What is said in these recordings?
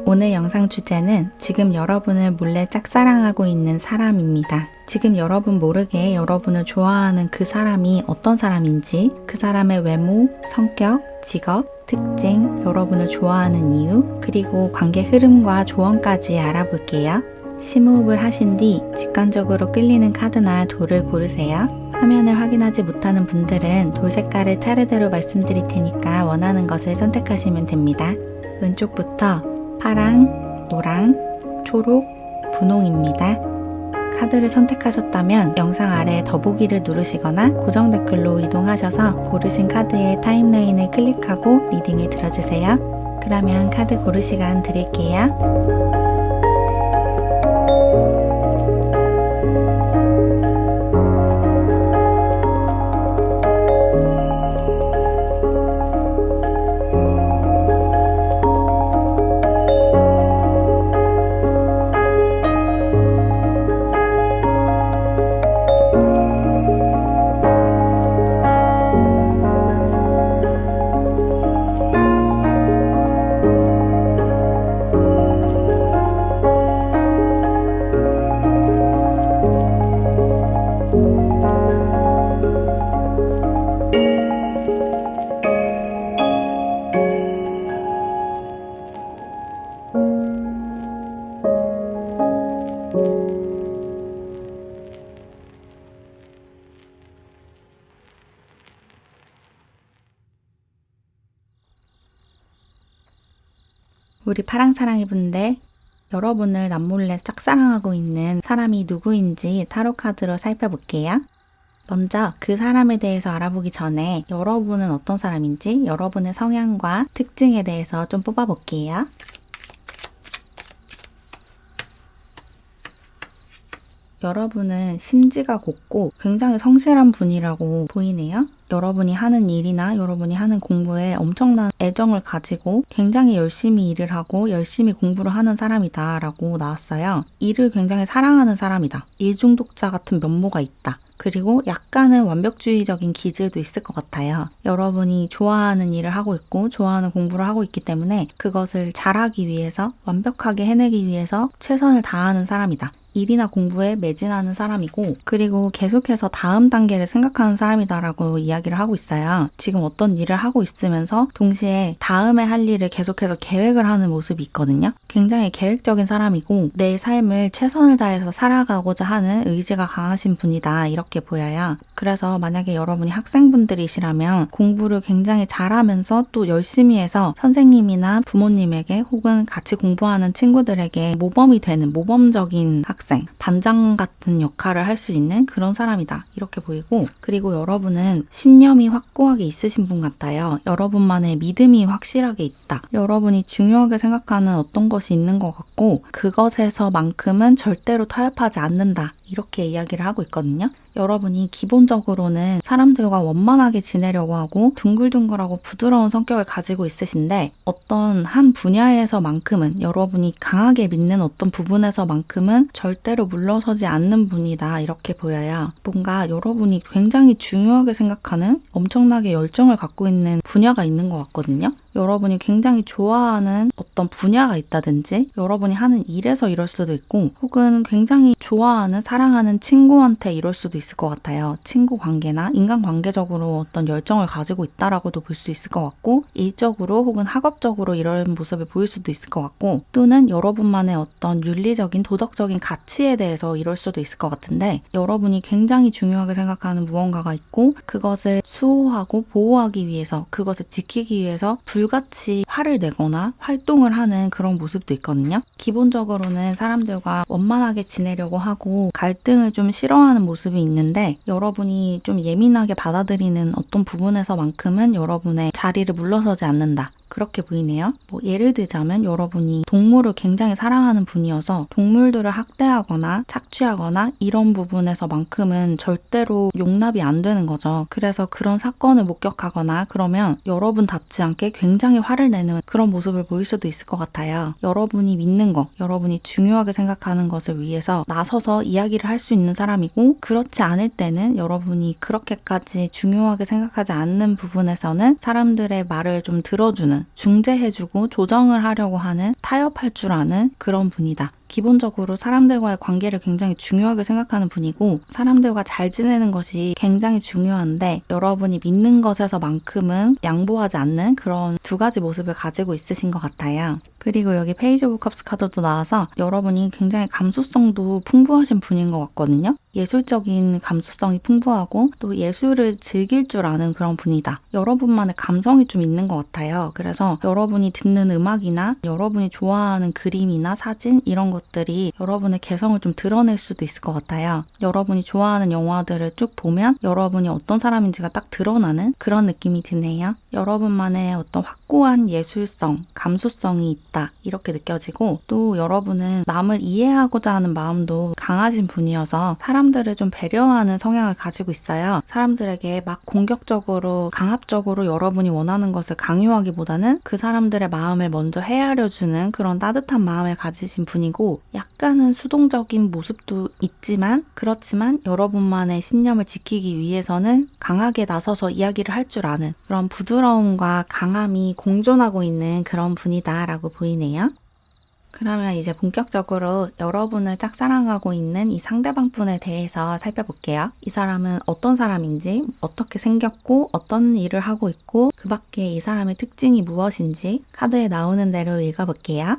오늘 영상 주제는 지금 여러분을 몰래 짝사랑하고 있는 사람입니다. 지금 여러분 모르게 여러분을 좋아하는 그 사람이 어떤 사람인지, 그 사람의 외모, 성격, 직업, 특징, 여러분을 좋아하는 이유, 그리고 관계 흐름과 조언까지 알아볼게요. 심호흡을 하신 뒤 직관적으로 끌리는 카드나 돌을 고르세요. 화면을 확인하지 못하는 분들은 돌 색깔을 차례대로 말씀드릴 테니까 원하는 것을 선택하시면 됩니다. 왼쪽부터 파랑, 노랑, 초록, 분홍입니다. 카드를 선택하셨다면 영상 아래 더보기를 누르시거나 고정 댓글로 이동하셔서 고르신 카드의 타임라인을 클릭하고 리딩을 들어주세요. 그러면 카드 고를 시간 드릴게요. 우리 파랑사랑이 분들, 여러분을 남몰래 짝사랑하고 있는 사람이 누구인지 타로 카드로 살펴볼게요. 먼저 그 사람에 대해서 알아보기 전에 여러분은 어떤 사람인지 여러분의 성향과 특징에 대해서 좀 뽑아볼게요. 여러분은 심지가 곱고 굉장히 성실한 분이라고 보이네요. 여러분이 하는 일이나 여러분이 하는 공부에 엄청난 애정을 가지고 굉장히 열심히 일을 하고 열심히 공부를 하는 사람이다 라고 나왔어요. 일을 굉장히 사랑하는 사람이다. 일중독자 같은 면모가 있다. 그리고 약간은 완벽주의적인 기질도 있을 것 같아요. 여러분이 좋아하는 일을 하고 있고 좋아하는 공부를 하고 있기 때문에 그것을 잘하기 위해서, 완벽하게 해내기 위해서 최선을 다하는 사람이다. 일이나 공부에 매진하는 사람이고, 그리고 계속해서 다음 단계를 생각하는 사람이다라고 이야기를 하고 있어요. 지금 어떤 일을 하고 있으면서 동시에 다음에 할 일을 계속해서 계획을 하는 모습이 있거든요. 굉장히 계획적인 사람이고 내 삶을 최선을 다해서 살아가고자 하는 의지가 강하신 분이다, 이렇게 보여요. 그래서 만약에 여러분이 학생분들이시라면 공부를 굉장히 잘하면서 또 열심히 해서 선생님이나 부모님에게 혹은 같이 공부하는 친구들에게 모범이 되는 모범적인 학생, 반장 같은 역할을 할 수 있는 그런 사람이다, 이렇게 보이고, 그리고 여러분은 신념이 확고하게 있으신 분 같아요. 여러분만의 믿음이 확실하게 있다. 여러분이 중요하게 생각하는 어떤 것이 있는 것 같고 그것에서만큼은 절대로 타협하지 않는다, 이렇게 이야기를 하고 있거든요. 여러분이 기본적으로는 사람들과 원만하게 지내려고 하고 둥글둥글하고 부드러운 성격을 가지고 있으신데, 어떤 한 분야에서만큼은, 여러분이 강하게 믿는 어떤 부분에서만큼은 절대로 물러서지 않는 분이다, 이렇게 보여요. 뭔가 여러분이 굉장히 중요하게 생각하는, 엄청나게 열정을 갖고 있는 분야가 있는 것 같거든요. 여러분이 굉장히 좋아하는 어떤 분야가 있다든지 여러분이 하는 일에서 이럴 수도 있고, 혹은 굉장히 좋아하는, 사랑하는 친구한테 이럴 수도 있을 것 같아요. 친구 관계나 인간관계적으로 어떤 열정을 가지고 있다라고도 볼 수 있을 것 같고, 일적으로 혹은 학업적으로 이런 모습을 보일 수도 있을 것 같고, 또는 여러분만의 어떤 윤리적인, 도덕적인 가치에 대해서 이럴 수도 있을 것 같은데, 여러분이 굉장히 중요하게 생각하는 무언가가 있고 그것을 수호하고 보호하기 위해서, 그것을 지키기 위해서 불같이 화를 내거나 활동을 하는 그런 모습도 있거든요. 기본적으로는 사람들과 원만하게 지내려고 하고 갈등을 좀 싫어하는 모습이 있는데, 여러분이 좀 예민하게 받아들이는 어떤 부분에서만큼은 여러분의 자리를 물러서지 않는다, 그렇게 보이네요. 예를 들자면 여러분이 동물을 굉장히 사랑하는 분이어서 동물들을 학대하거나 착취하거나 이런 부분에서만큼은 절대로 용납이 안 되는 거죠. 그래서 그런 사건을 목격하거나 그러면 여러분답지 않게 굉장히 화를 내는 그런 모습을 보일 수도 있을 것 같아요. 여러분이 믿는 거, 여러분이 중요하게 생각하는 것을 위해서 나서서 이야기를 할 수 있는 사람이고, 그렇지 않을 때는 여러분이 그렇게까지 중요하게 생각하지 않는 부분에서는 사람들의 말을 좀 들어주는, 중재해주고 조정을 하려고 하는, 타협할 줄 아는 그런 분이다. 기본적으로 사람들과의 관계를 굉장히 중요하게 생각하는 분이고, 사람들과 잘 지내는 것이 굉장히 중요한데 여러분이 믿는 것에서만큼은 양보하지 않는 그런 두 가지 모습을 가지고 있으신 것 같아요. 그리고 여기 페이지 오브 컵스 카드도 나와서 여러분이 굉장히 감수성도 풍부하신 분인 것 같거든요. 예술적인 감수성이 풍부하고 또 예술을 즐길 줄 아는 그런 분이다. 여러분만의 감성이 좀 있는 것 같아요. 그래서 여러분이 듣는 음악이나 여러분이 좋아하는 그림이나 사진 이런 것들이 여러분의 개성을 좀 드러낼 수도 있을 것 같아요. 여러분이 좋아하는 영화들을 쭉 보면 여러분이 어떤 사람인지가 딱 드러나는 그런 느낌이 드네요. 여러분만의 어떤 확고한 예술성, 감수성이 있다 이렇게 느껴지고, 또 여러분은 남을 이해하고자 하는 마음도 강하신 분이어서 사람들을 좀 배려하는 성향을 가지고 있어요. 사람들에게 막 공격적으로 강압적으로 여러분이 원하는 것을 강요하기보다는 그 사람들의 마음을 먼저 헤아려주는 그런 따뜻한 마음을 가지신 분이고, 약간은 수동적인 모습도 있지만 그렇지만 여러분만의 신념을 지키기 위해서는 강하게 나서서 이야기를 할 줄 아는 그런 부드러움과 강함이 공존하고 있는 그런 분이다라고 보이네요. 그러면 이제 본격적으로 여러분을 짝사랑하고 있는 이 상대방 분에 대해서 살펴볼게요. 이 사람은 어떤 사람인지, 어떻게 생겼고, 어떤 일을 하고 있고, 그 밖에 이 사람의 특징이 무엇인지 카드에 나오는 대로 읽어볼게요.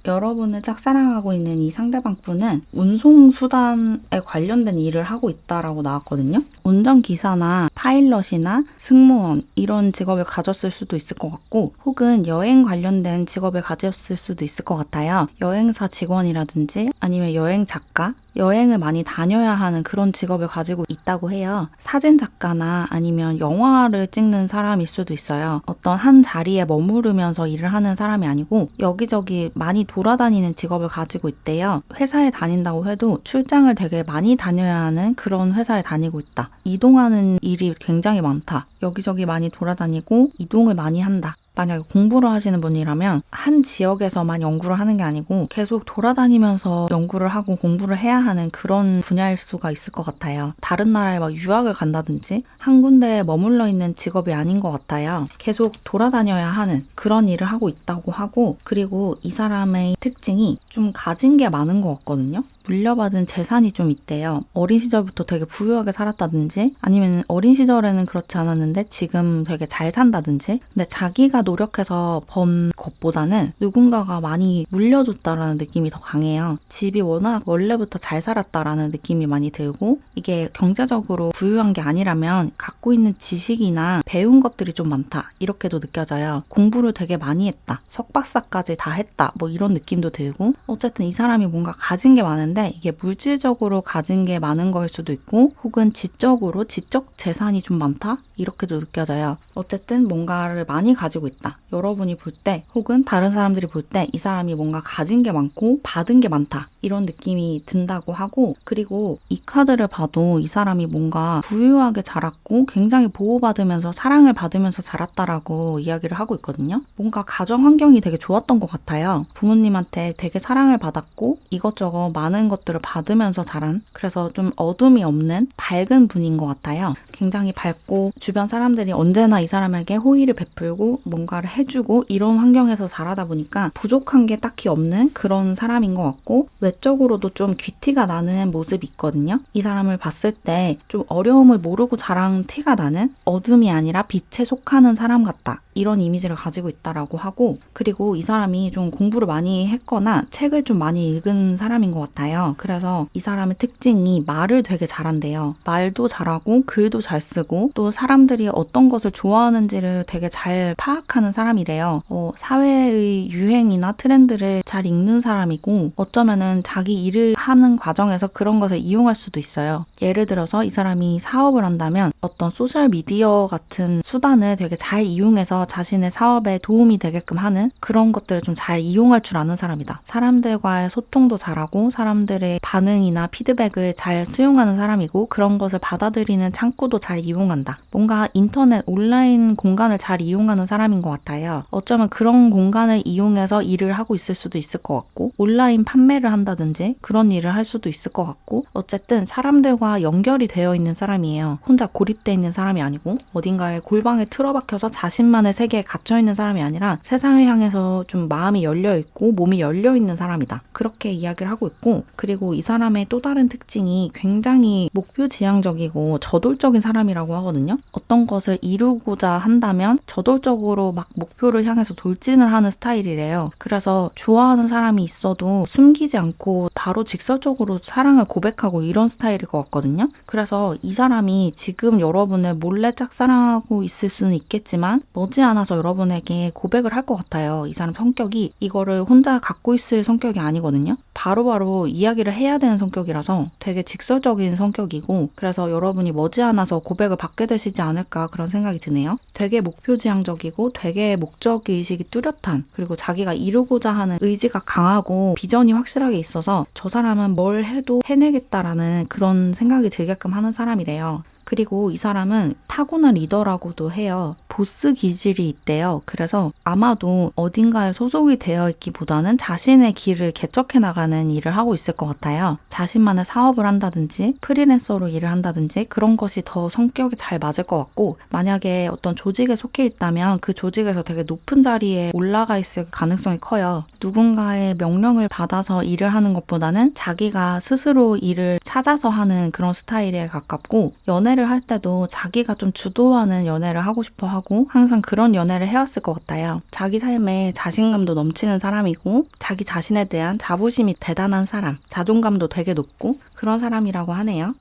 여러분을 짝사랑하고 있는 이 상대방 분은 운송수단에 관련된 일을 하고 있다라고 나왔거든요. 운전기사나 파일럿이나 승무원 이런 직업을 가졌을 수도 있을 것 같고, 혹은 여행 관련된 직업을 가졌을 수도 있을 것 같아요. 여행사 직원이라든지 아니면 여행 작가, 여행을 많이 다녀야 하는 그런 직업을 가지고 있다고 해요. 사진 작가나 아니면 영화를 찍는 사람일 수도 있어요. 어떤 한 자리에 머무르면서 일을 하는 사람이 아니고 여기저기 많이 돌아다니는 직업을 가지고 있대요. 회사에 다닌다고 해도 출장을 되게 많이 다녀야 하는 그런 회사에 다니고 있다. 이동하는 일이 굉장히 많다. 여기저기 많이 돌아다니고 이동을 많이 한다. 만약에 공부를 하시는 분이라면 한 지역에서만 연구를 하는 게 아니고 계속 돌아다니면서 연구를 하고 공부를 해야 하는 그런 분야일 수가 있을 것 같아요. 다른 나라에 막 유학을 간다든지 한 군데에 머물러 있는 직업이 아닌 것 같아요. 계속 돌아다녀야 하는 그런 일을 하고 있다고 하고, 그리고 이 사람의 특징이 좀 가진 게 많은 것 같거든요. 물려받은 재산이 좀 있대요. 어린 시절부터 되게 부유하게 살았다든지 아니면 어린 시절에는 그렇지 않았는데 지금 되게 잘 산다든지, 근데 자기가 노력해서 번 것보다는 누군가가 많이 물려줬다라는 느낌이 더 강해요. 집이 워낙 원래부터 잘 살았다라는 느낌이 많이 들고, 이게 경제적으로 부유한 게 아니라면 갖고 있는 지식이나 배운 것들이 좀 많다 이렇게도 느껴져요. 공부를 되게 많이 했다, 석박사까지 다 했다 뭐 이런 느낌도 들고, 어쨌든 이 사람이 뭔가 가진 게 많은데 이게 물질적으로 가진 게 많은 거일 수도 있고, 혹은 지적으로 지적 재산이 좀 많다 이렇게도 느껴져요. 어쨌든 뭔가를 많이 가지고 있다. 여러분이 볼 때 혹은 다른 사람들이 볼 때 이 사람이 뭔가 가진 게 많고 받은 게 많다 이런 느낌이 든다고 하고, 그리고 이 카드를 봐도 이 사람이 뭔가 부유하게 자랐고 굉장히 보호받으면서 사랑을 받으면서 자랐다라고 이야기를 하고 있거든요. 뭔가 가정 환경이 되게 좋았던 것 같아요. 부모님한테 되게 사랑을 받았고 이것저것 많은 것들을 받으면서 자란, 그래서 좀 어둠이 없는 밝은 분인 것 같아요. 굉장히 밝고 주변 사람들이 언제나 이 사람에게 호의를 베풀고 뭔가를 해주고 이런 환경에서 자라다 보니까 부족한 게 딱히 없는 그런 사람인 것 같고, 외적으로도 좀 귀티가 나는 모습이 있거든요. 이 사람을 봤을 때 좀 어려움을 모르고 자란 티가 나는, 어둠이 아니라 빛에 속하는 사람 같다 이런 이미지를 가지고 있다라고 하고, 그리고 이 사람이 좀 공부를 많이 했거나 책을 좀 많이 읽은 사람인 것 같아요. 그래서 이 사람의 특징이 말을 되게 잘한대요. 말도 잘하고 글도 잘 쓰고 또 사람들이 어떤 것을 좋아하는지를 되게 잘 파악하는 파악하는 사람이래요. 사회의 유행이나 트렌드를 잘 읽는 사람이고 어쩌면은 자기 일을 하는 과정에서 그런 것을 이용할 수도 있어요. 예를 들어서 이 사람이 사업을 한다면 어떤 소셜미디어 같은 수단을 되게 잘 이용해서 자신의 사업에 도움이 되게끔 하는 그런 것들을 좀 잘 이용할 줄 아는 사람이다. 사람들과의 소통도 잘하고 사람들의 반응이나 피드백을 잘 수용하는 사람이고 그런 것을 받아들이는 창구도 잘 이용한다. 뭔가 인터넷, 온라인 공간을 잘 이용하는 사람인 것 같아요. 어쩌면 그런 공간을 이용해서 일을 하고 있을 수도 있을 것 같고 온라인 판매를 한다든지 그런 일을 할 수도 있을 것 같고 어쨌든 사람들과 연결이 되어 있는 사람이에요. 혼자 고립되어 있는 사람이 아니고 어딘가에 골방에 틀어박혀서 자신만의 세계에 갇혀있는 사람이 아니라 세상을 향해서 좀 마음이 열려있고 몸이 열려있는 사람이다. 그렇게 이야기를 하고 있고 그리고 이 사람의 또 다른 특징이 굉장히 목표지향적이고 저돌적인 사람이라고 하거든요. 어떤 것을 이루고자 한다면 저돌적으로 막 목표를 향해서 돌진을 하는 스타일이래요. 그래서 좋아하는 사람이 있어도 숨기지 않고 바로 직설적으로 사랑을 고백하고 이런 스타일일 것 같거든요. 그래서 이 사람이 지금 여러분을 몰래 짝사랑하고 있을 수는 있겠지만 머지않아서 여러분에게 고백을 할 것 같아요. 이 사람 성격이 이거를 혼자 갖고 있을 성격이 아니거든요. 바로바로 이야기를 해야 되는 성격이라서 되게 직설적인 성격이고 그래서 여러분이 머지않아서 고백을 받게 되시지 않을까 그런 생각이 드네요. 되게 목표지향적이고 되게 목적의식이 뚜렷한 그리고 자기가 이루고자 하는 의지가 강하고 비전이 확실하게 있어서 저 사람은 뭘 해도 해내겠다라는 그런 생각이 들게끔 하는 사람이래요. 그리고 이 사람은 타고난 리더라고도 해요. 보스 기질이 있대요. 그래서 아마도 어딘가에 소속이 되어 있기보다는 자신의 길을 개척해 나가는 일을 하고 있을 것 같아요. 자신만의 사업을 한다든지 프리랜서로 일을 한다든지 그런 것이 더 성격이 잘 맞을 것 같고 만약에 어떤 조직에 속해 있다면 그 조직에서 되게 높은 자리에 올라가 있을 가능성이 커요. 누군가의 명령을 받아서 일을 하는 것보다는 자기가 스스로 일을 찾아서 하는 그런 스타일에 가깝고 연애를 할 때도 자기가 좀 주도하는 연애를 하고 싶어 하고 항상 그런 연애를 해왔을 것 같아요. 자기 삶에 자신감도 넘치는 사람이고 자기 자신에 대한 자부심이 대단한 사람, 자존감도 되게 높고 그런 사람이라고 하네요.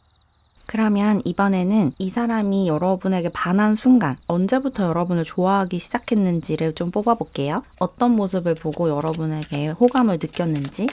그러면 이번에는 이 사람이 여러분에게 반한 순간 언제부터 여러분을 좋아하기 시작했는지를 좀 뽑아볼게요. 어떤 모습을 보고 여러분에게 호감을 느꼈는지.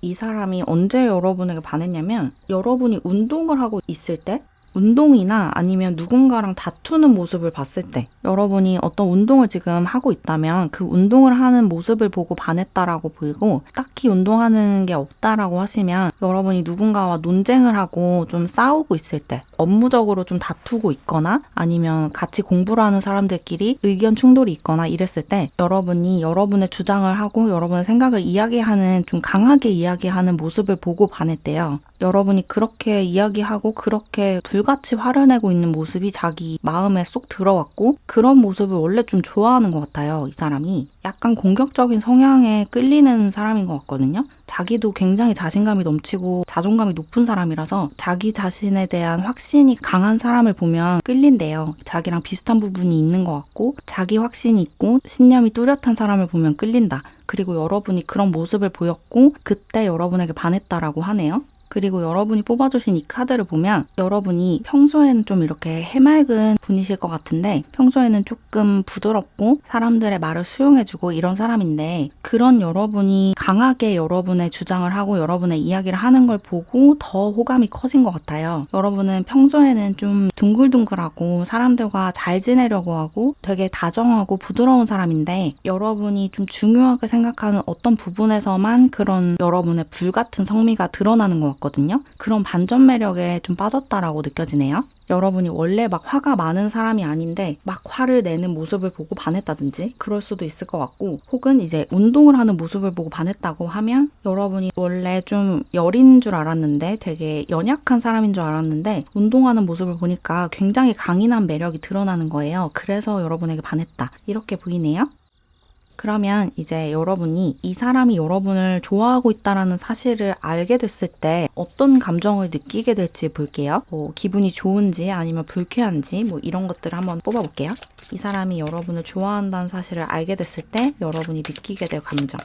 이 사람이 언제 여러분에게 반했냐면 여러분이 운동을 하고 있을 때 운동이나 아니면 누군가랑 다투는 모습을 봤을 때 여러분이 어떤 운동을 지금 하고 있다면 그 운동을 하는 모습을 보고 반했다라고 보이고 딱히 운동하는 게 없다라고 하시면 여러분이 누군가와 논쟁을 하고 좀 싸우고 있을 때 업무적으로 좀 다투고 있거나 아니면 같이 공부를 하는 사람들끼리 의견 충돌이 있거나 이랬을 때 여러분이 여러분의 주장을 하고 여러분의 생각을 이야기하는 좀 강하게 이야기하는 모습을 보고 반했대요. 여러분이 그렇게 이야기하고 그렇게 불같이 화를 내고 있는 모습이 자기 마음에 쏙 들어왔고 그런 모습을 원래 좀 좋아하는 것 같아요. 이 사람이 약간 공격적인 성향에 끌리는 사람인 것 같거든요. 자기도 굉장히 자신감이 넘치고 자존감이 높은 사람이라서 자기 자신에 대한 확신이 강한 사람을 보면 끌린대요. 자기랑 비슷한 부분이 있는 것 같고 자기 확신이 있고 신념이 뚜렷한 사람을 보면 끌린다. 그리고 여러분이 그런 모습을 보였고 그때 여러분에게 반했다라고 하네요. 그리고 여러분이 뽑아주신 이 카드를 보면 여러분이 평소에는 좀 이렇게 해맑은 분이실 것 같은데 평소에는 조금 부드럽고 사람들의 말을 수용해주고 이런 사람인데 그런 여러분이 강하게 여러분의 주장을 하고 여러분의 이야기를 하는 걸 보고 더 호감이 커진 것 같아요. 여러분은 평소에는 좀 둥글둥글하고 사람들과 잘 지내려고 하고 되게 다정하고 부드러운 사람인데 여러분이 좀 중요하게 생각하는 어떤 부분에서만 그런 여러분의 불같은 성미가 드러나는 것 같아요. 거든요. 그런 반전 매력에 좀 빠졌다라고 느껴지네요. 여러분이 원래 막 화가 많은 사람이 아닌데 막 화를 내는 모습을 보고 반했다든지 그럴 수도 있을 것 같고 혹은 이제 운동을 하는 모습을 보고 반했다고 하면 여러분이 원래 좀 여린 줄 알았는데 되게 연약한 사람인 줄 알았는데 운동하는 모습을 보니까 굉장히 강인한 매력이 드러나는 거예요. 그래서 여러분에게 반했다. 이렇게 보이네요. 그러면 이제 여러분이 이 사람이 여러분을 좋아하고 있다는 사실을 알게 됐을 때 어떤 감정을 느끼게 될지 볼게요. 기분이 좋은지 아니면 불쾌한지 이런 것들을 한번 뽑아볼게요. 이 사람이 여러분을 좋아한다는 사실을 알게 됐을 때 여러분이 느끼게 될 감정.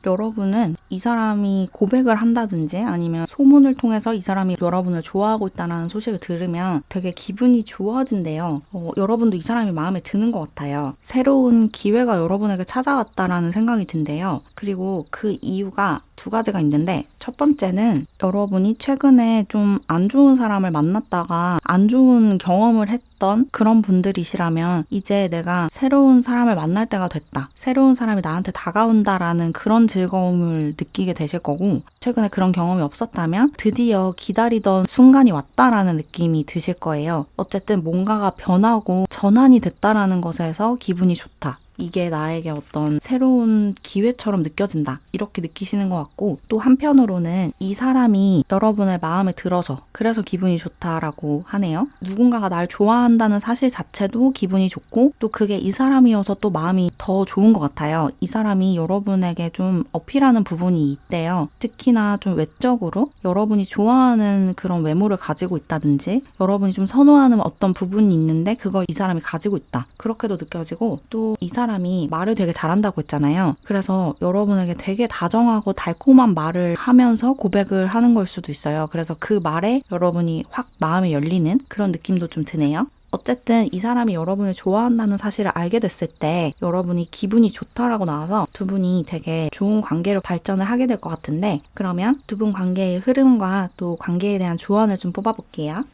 여러분은 이 사람이 고백을 한다든지 아니면 소문을 통해서 이 사람이 여러분을 좋아하고 있다는 소식을 들으면 되게 기분이 좋아진대요. 여러분도 이 사람이 마음에 드는 것 같아요. 새로운 기회가 여러분에게 찾아왔다라는 생각이 든대요. 그리고 그 이유가 두 가지가 있는데 첫 번째는 여러분이 최근에 좀 안 좋은 사람을 만났다가 안 좋은 경험을 했던 그런 분들이시라면 이제 내가 새로운 사람을 만날 때가 됐다. 새로운 사람이 나한테 다가온다라는 그런 즐거움을 느끼게 되실 거고 최근에 그런 경험이 없었다면 드디어 기다리던 순간이 왔다라는 느낌이 드실 거예요. 어쨌든 뭔가가 변하고 전환이 됐다라는 것에서 기분이 좋다. 이게 나에게 어떤 새로운 기회처럼 느껴진다. 이렇게 느끼시는 것 같고 또 한편으로는 이 사람이 여러분의 마음에 들어서 그래서 기분이 좋다라고 하네요. 누군가가 날 좋아한다는 사실 자체도 기분이 좋고 또 그게 이 사람이어서 또 마음이 더 좋은 것 같아요. 이 사람이 여러분에게 좀 어필하는 부분이 있대요. 특히나 좀 외적으로 여러분이 좋아하는 그런 외모를 가지고 있다든지 여러분이 좀 선호하는 어떤 부분이 있는데 그걸 이 사람이 가지고 있다. 그렇게도 느껴지고 또 이 사람이 말을 되게 잘한다고 했잖아요. 그래서 여러분에게 되게 다정하고 달콤한 말을 하면서 고백을 하는 걸 수도 있어요. 그래서 그 말에 여러분이 확 마음이 열리는 그런 느낌도 좀 드네요. 어쨌든 이 사람이 여러분을 좋아한다는 사실을 알게 됐을 때 여러분이 기분이 좋다라고 나와서 두 분이 되게 좋은 관계로 발전을 하게 될 것 같은데 그러면 두 분 관계의 흐름과 또 관계에 대한 조언을 좀 뽑아볼게요.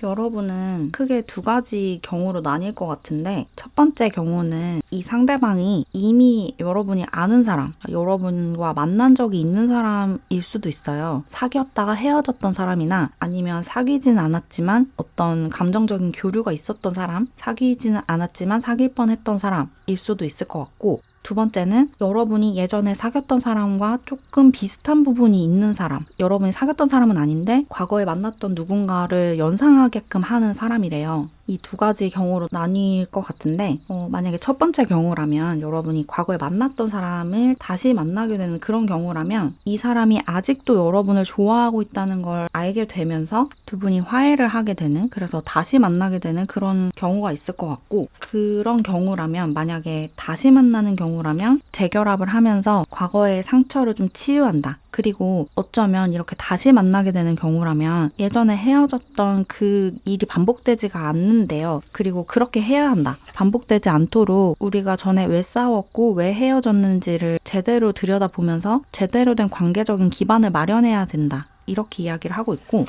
여러분은 크게 두 가지 경우로 나뉠 것 같은데 첫 번째 경우는 이 상대방이 이미 여러분이 아는 사람, 여러분과 만난 적이 있는 사람일 수도 있어요. 사귀었다가 헤어졌던 사람이나 아니면 사귀지는 않았지만 어떤 감정적인 교류가 있었던 사람, 사귀지는 않았지만 사귈 뻔했던 사람일 수도 있을 것 같고 두 번째는 여러분이 예전에 사귀었던 사람과 조금 비슷한 부분이 있는 사람. 여러분이 사귀었던 사람은 아닌데 과거에 만났던 누군가를 연상하게끔 하는 사람이래요. 이 두 가지 경우로 나뉠 것 같은데 만약에 첫 번째 경우라면 여러분이 과거에 만났던 사람을 다시 만나게 되는 그런 경우라면 이 사람이 아직도 여러분을 좋아하고 있다는 걸 알게 되면서 두 분이 화해를 하게 되는 그래서 다시 만나게 되는 그런 경우가 있을 것 같고 그런 경우라면 만약에 다시 만나는 경우라면 재결합을 하면서 과거의 상처를 좀 치유한다. 그리고 어쩌면 이렇게 다시 만나게 되는 경우라면 예전에 헤어졌던 그 일이 반복되지가 않는데요. 그리고 그렇게 해야 한다. 반복되지 않도록 우리가 전에 왜 싸웠고 왜 헤어졌는지를 제대로 들여다보면서 제대로 된 관계적인 기반을 마련해야 된다. 이렇게 이야기를 하고 있고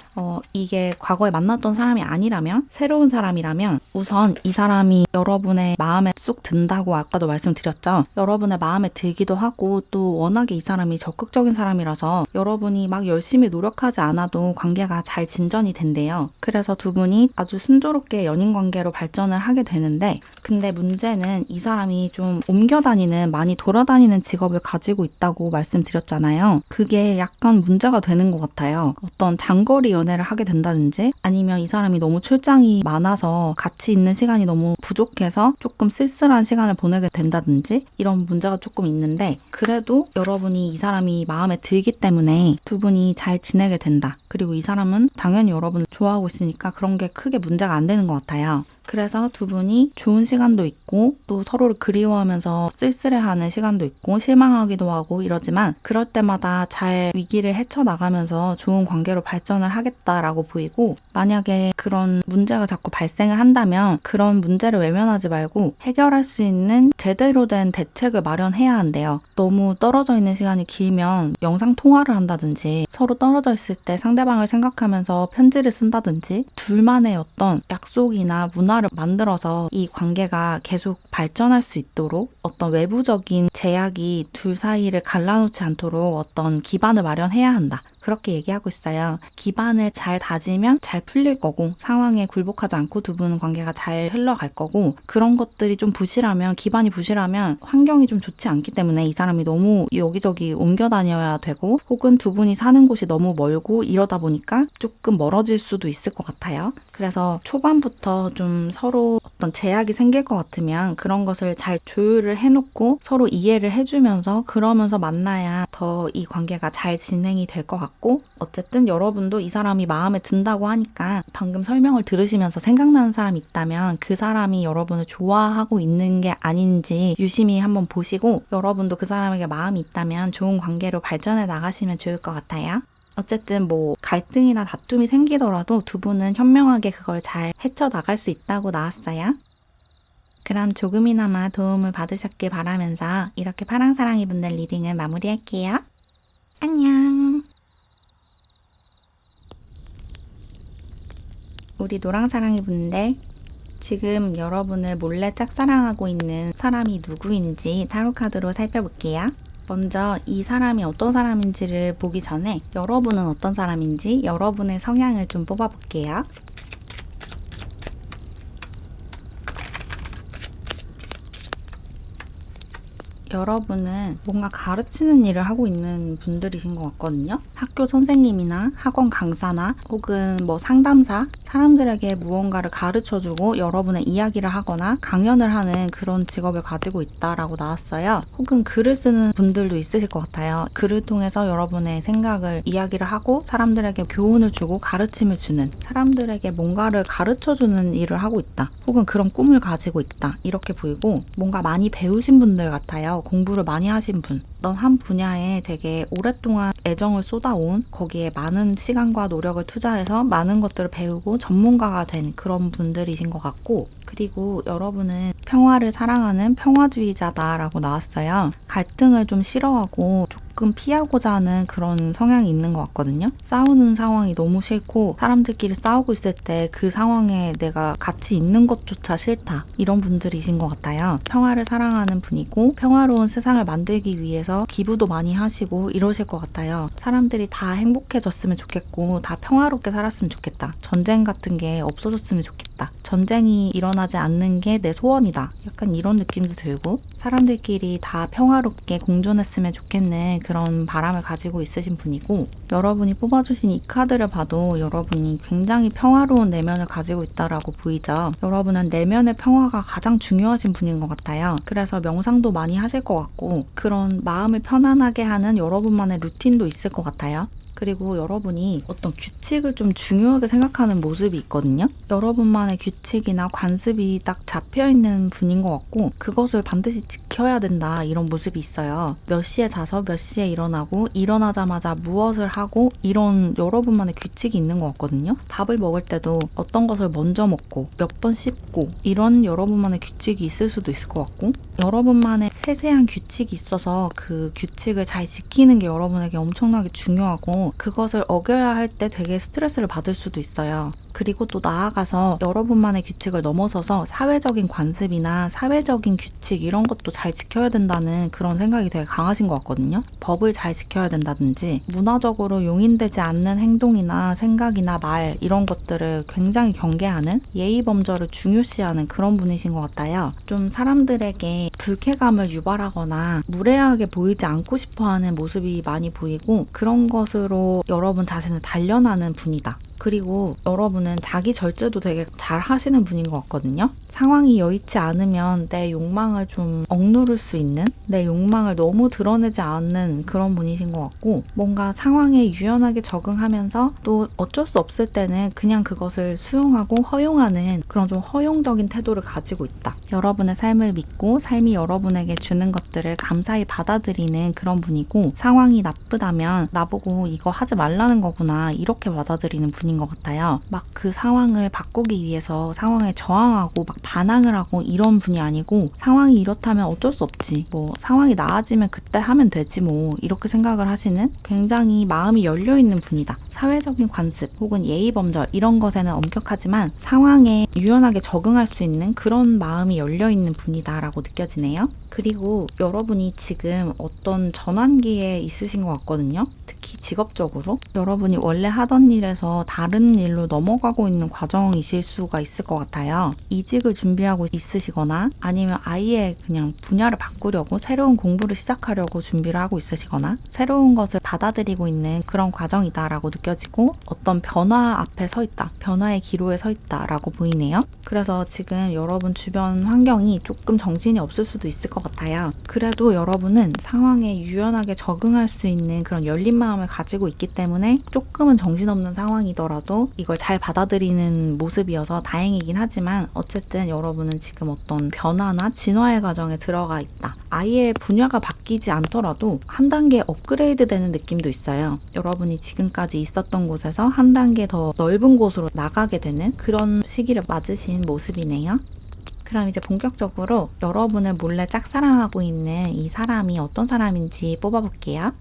이게 과거에 만났던 사람이 아니라면 새로운 사람이라면 우선 이 사람이 여러분의 마음에 쏙 든다고 아까도 말씀드렸죠. 여러분의 마음에 들기도 하고 또 워낙에 이 사람이 적극적인 사람이라서 여러분이 막 열심히 노력하지 않아도 관계가 잘 진전이 된대요. 그래서 두 분이 아주 순조롭게 연인 관계로 발전을 하게 되는데 근데 문제는 이 사람이 좀 옮겨다니는 많이 돌아다니는 직업을 가지고 있다고 말씀드렸잖아요. 그게 약간 문제가 되는 것 같아요. 어떤 장거리 연애를 하게 된다든지 아니면 이 사람이 너무 출장이 많아서 같이 있는 시간이 너무 부족해서 조금 쓸쓸한 시간을 보내게 된다든지 이런 문제가 조금 있는데 그래도 여러분이 이 사람이 마음에 들기 때문에 두 분이 잘 지내게 된다. 그리고 이 사람은 당연히 여러분을 좋아하고 있으니까 그런 게 크게 문제가 안 되는 것 같아요. 그래서 두 분이 좋은 시간도 있고 또 서로를 그리워하면서 쓸쓸해하는 시간도 있고 실망하기도 하고 이러지만 그럴 때마다 잘 위기를 헤쳐나가면서 좋은 관계로 발전을 하겠다라고 보이고 만약에 그런 문제가 자꾸 발생을 한다면 그런 문제를 외면하지 말고 해결할 수 있는 제대로 된 대책을 마련해야 한대요. 너무 떨어져 있는 시간이 길면 영상통화를 한다든지 서로 떨어져 있을 때 상대방을 생각하면서 편지를 쓴다든지 둘만의 어떤 약속이나 문화를 만들어서 이 관계가 계속 발전할 수 있도록 어떤 외부적인 제약이 둘 사이를 갈라놓지 않도록 어떤 기반을 마련해야 한다. 그렇게 얘기하고 있어요. 기반을 잘 다지면 잘 풀릴 거고 상황에 굴복하지 않고 두 분 관계가 잘 흘러갈 거고 그런 것들이 좀 부실하면 기반이 부실하면 환경이 좀 좋지 않기 때문에 이 사람이 너무 여기저기 옮겨 다녀야 되고 혹은 두 분이 사는 곳이 너무 멀고 이러다 보니까 조금 멀어질 수도 있을 것 같아요. 그래서 초반부터 좀 서로 어떤 제약이 생길 것 같으면 그런 것을 잘 조율을 해놓고 서로 이해를 해주면서 그러면서 만나야 더 이 관계가 잘 진행이 될 것 같고 같고, 어쨌든 여러분도 이 사람이 마음에 든다고 하니까 방금 설명을 들으시면서 생각나는 사람이 있다면 그 사람이 여러분을 좋아하고 있는 게 아닌지 유심히 한번 보시고, 여러분도 그 사람에게 마음이 있다면 좋은 관계로 발전해 나가시면 좋을 것 같아요. 어쨌든 뭐 갈등이나 다툼이 생기더라도 두 분은 현명하게 그걸 잘 헤쳐나갈 수 있다고 나왔어요. 그럼 조금이나마 도움을 받으셨길 바라면서 이렇게 파랑사랑이 분들 리딩을 마무리할게요. 안녕. 우리 노랑사랑이 분들, 지금 여러분을 몰래 짝사랑하고 있는 사람이 누구인지 타로카드로 살펴볼게요. 먼저 이 사람이 어떤 사람인지를 보기 전에 여러분은 어떤 사람인지 여러분의 성향을 좀 뽑아볼게요. 여러분은 뭔가 가르치는 일을 하고 있는 분들이신 것 같거든요. 학교 선생님이나 학원 강사나 혹은 뭐 상담사, 사람들에게 무언가를 가르쳐주고 여러분의 이야기를 하거나 강연을 하는 그런 직업을 가지고 있다라고 나왔어요. 혹은 글을 쓰는 분들도 있으실 것 같아요. 글을 통해서 여러분의 생각을 이야기를 하고 사람들에게 교훈을 주고 가르침을 주는, 사람들에게 뭔가를 가르쳐주는 일을 하고 있다. 혹은 그런 꿈을 가지고 있다. 이렇게 보이고, 뭔가 많이 배우신 분들 같아요. 공부를 많이 하신 분. 어떤 한 분야에 되게 오랫동안 애정을 쏟아온, 거기에 많은 시간과 노력을 투자해서 많은 것들을 배우고 전문가가 된 그런 분들이신 것 같고, 그리고 여러분은 평화를 사랑하는 평화주의자다라고 나왔어요. 갈등을 좀 싫어하고 조금 피하고자 하는 그런 성향이 있는 것 같거든요. 싸우는 상황이 너무 싫고 사람들끼리 싸우고 있을 때 그 상황에 내가 같이 있는 것조차 싫다. 이런 분들이신 것 같아요. 평화를 사랑하는 분이고 평화로운 세상을 만들기 위해서 기부도 많이 하시고 이러실 것 같아요. 사람들이 다 행복해졌으면 좋겠고 다 평화롭게 살았으면 좋겠다. 전쟁 같은 게 없어졌으면 좋겠다. 전쟁이 일어나지 않는 게 내 소원이다. 약간 이런 느낌도 들고, 사람들끼리 다 평화롭게 공존했으면 좋겠는 그런 바람을 가지고 있으신 분이고, 여러분이 뽑아주신 이 카드를 봐도 여러분이 굉장히 평화로운 내면을 가지고 있다라고 보이죠. 여러분은 내면의 평화가 가장 중요하신 분인 것 같아요. 그래서 명상도 많이 하실 것 같고, 그런 마음을 편안하게 하는 여러분만의 루틴도 있을 것 같아요. 그리고 여러분이 어떤 규칙을 좀 중요하게 생각하는 모습이 있거든요. 여러분만의 규칙이나 관습이 딱 잡혀있는 분인 것 같고, 그것을 반드시 지켜야 된다, 이런 모습이 있어요. 몇 시에 자서 몇 시에 일어나고, 일어나자마자 무엇을 하고, 이런 여러분만의 규칙이 있는 것 같거든요. 밥을 먹을 때도 어떤 것을 먼저 먹고 몇 번 씹고, 이런 여러분만의 규칙이 있을 수도 있을 것 같고, 여러분만의 세세한 규칙이 있어서 그 규칙을 잘 지키는 게 여러분에게 엄청나게 중요하고, 그것을 어겨야 할 때 되게 스트레스를 받을 수도 있어요. 그리고 또 나아가서 여러분만의 규칙을 넘어서서 사회적인 관습이나 사회적인 규칙 이런 것도 잘 지켜야 된다는 그런 생각이 되게 강하신 것 같거든요. 법을 잘 지켜야 된다든지 문화적으로 용인되지 않는 행동이나 생각이나 말 이런 것들을 굉장히 경계하는, 예의 범절을 중요시하는 그런 분이신 것 같아요. 좀 사람들에게 불쾌감을 유발하거나 무례하게 보이지 않고 싶어하는 모습이 많이 보이고, 그런 것으로 여러분 자신을 단련하는 분이다. 그리고 여러분은 자기 절제도 되게 잘 하시는 분인 것 같거든요. 상황이 여의치 않으면 내 욕망을 좀 억누를 수 있는, 내 욕망을 너무 드러내지 않는 그런 분이신 것 같고, 뭔가 상황에 유연하게 적응하면서 또 어쩔 수 없을 때는 그냥 그것을 수용하고 허용하는 그런 좀 허용적인 태도를 가지고 있다. 여러분의 삶을 믿고 삶이 여러분에게 주는 것들을 감사히 받아들이는 그런 분이고, 상황이 나쁘다면 나보고 이거 하지 말라는 거구나 이렇게 받아들이는 분인 것 같아요. 막 그 상황을 바꾸기 위해서 상황에 저항하고 막 반항을 하고 이런 분이 아니고, 상황이 이렇다면 어쩔 수 없지, 뭐 상황이 나아지면 그때 하면 되지 뭐, 이렇게 생각을 하시는 굉장히 마음이 열려있는 분이다. 사회적인 관습 혹은 예의 범절 이런 것에는 엄격하지만 상황에 유연하게 적응할 수 있는 그런 마음이 열려있는 분이다 라고 느껴지네요. 그리고 여러분이 지금 어떤 전환기에 있으신 것 같거든요. 특히 직업적으로 여러분이 원래 하던 일에서 다른 일로 넘어가고 있는 과정이실 수가 있을 것 같아요. 이직을 준비하고 있으시거나 아니면 아예 그냥 분야를 바꾸려고 새로운 공부를 시작하려고 준비를 하고 있으시거나 새로운 것을 받아들이고 있는 그런 과정이다 라고 느껴집니다. 느껴지고 어떤 변화 앞에 서 있다, 변화의 기로에 서 있다라고 보이네요. 그래서 지금 여러분 주변 환경이 조금 정신이 없을 수도 있을 것 같아요. 그래도 여러분은 상황에 유연하게 적응할 수 있는 그런 열린 마음을 가지고 있기 때문에 조금은 정신없는 상황이더라도 이걸 잘 받아들이는 모습이어서 다행이긴 하지만 어쨌든 여러분은 지금 어떤 변화나 진화의 과정에 들어가 있다. 아예 분야가 바뀌지 않더라도 한 단계 업그레이드 되는 느낌도 있어요. 여러분이 지금까지 있었던 곳에서 한 단계 더 넓은 곳으로 나가게 되는 그런 시기를 맞으신 모습이네요. 그럼 이제 본격적으로 여러분을 몰래 짝사랑하고 있는 이 사람이 어떤 사람인지 뽑아볼게요.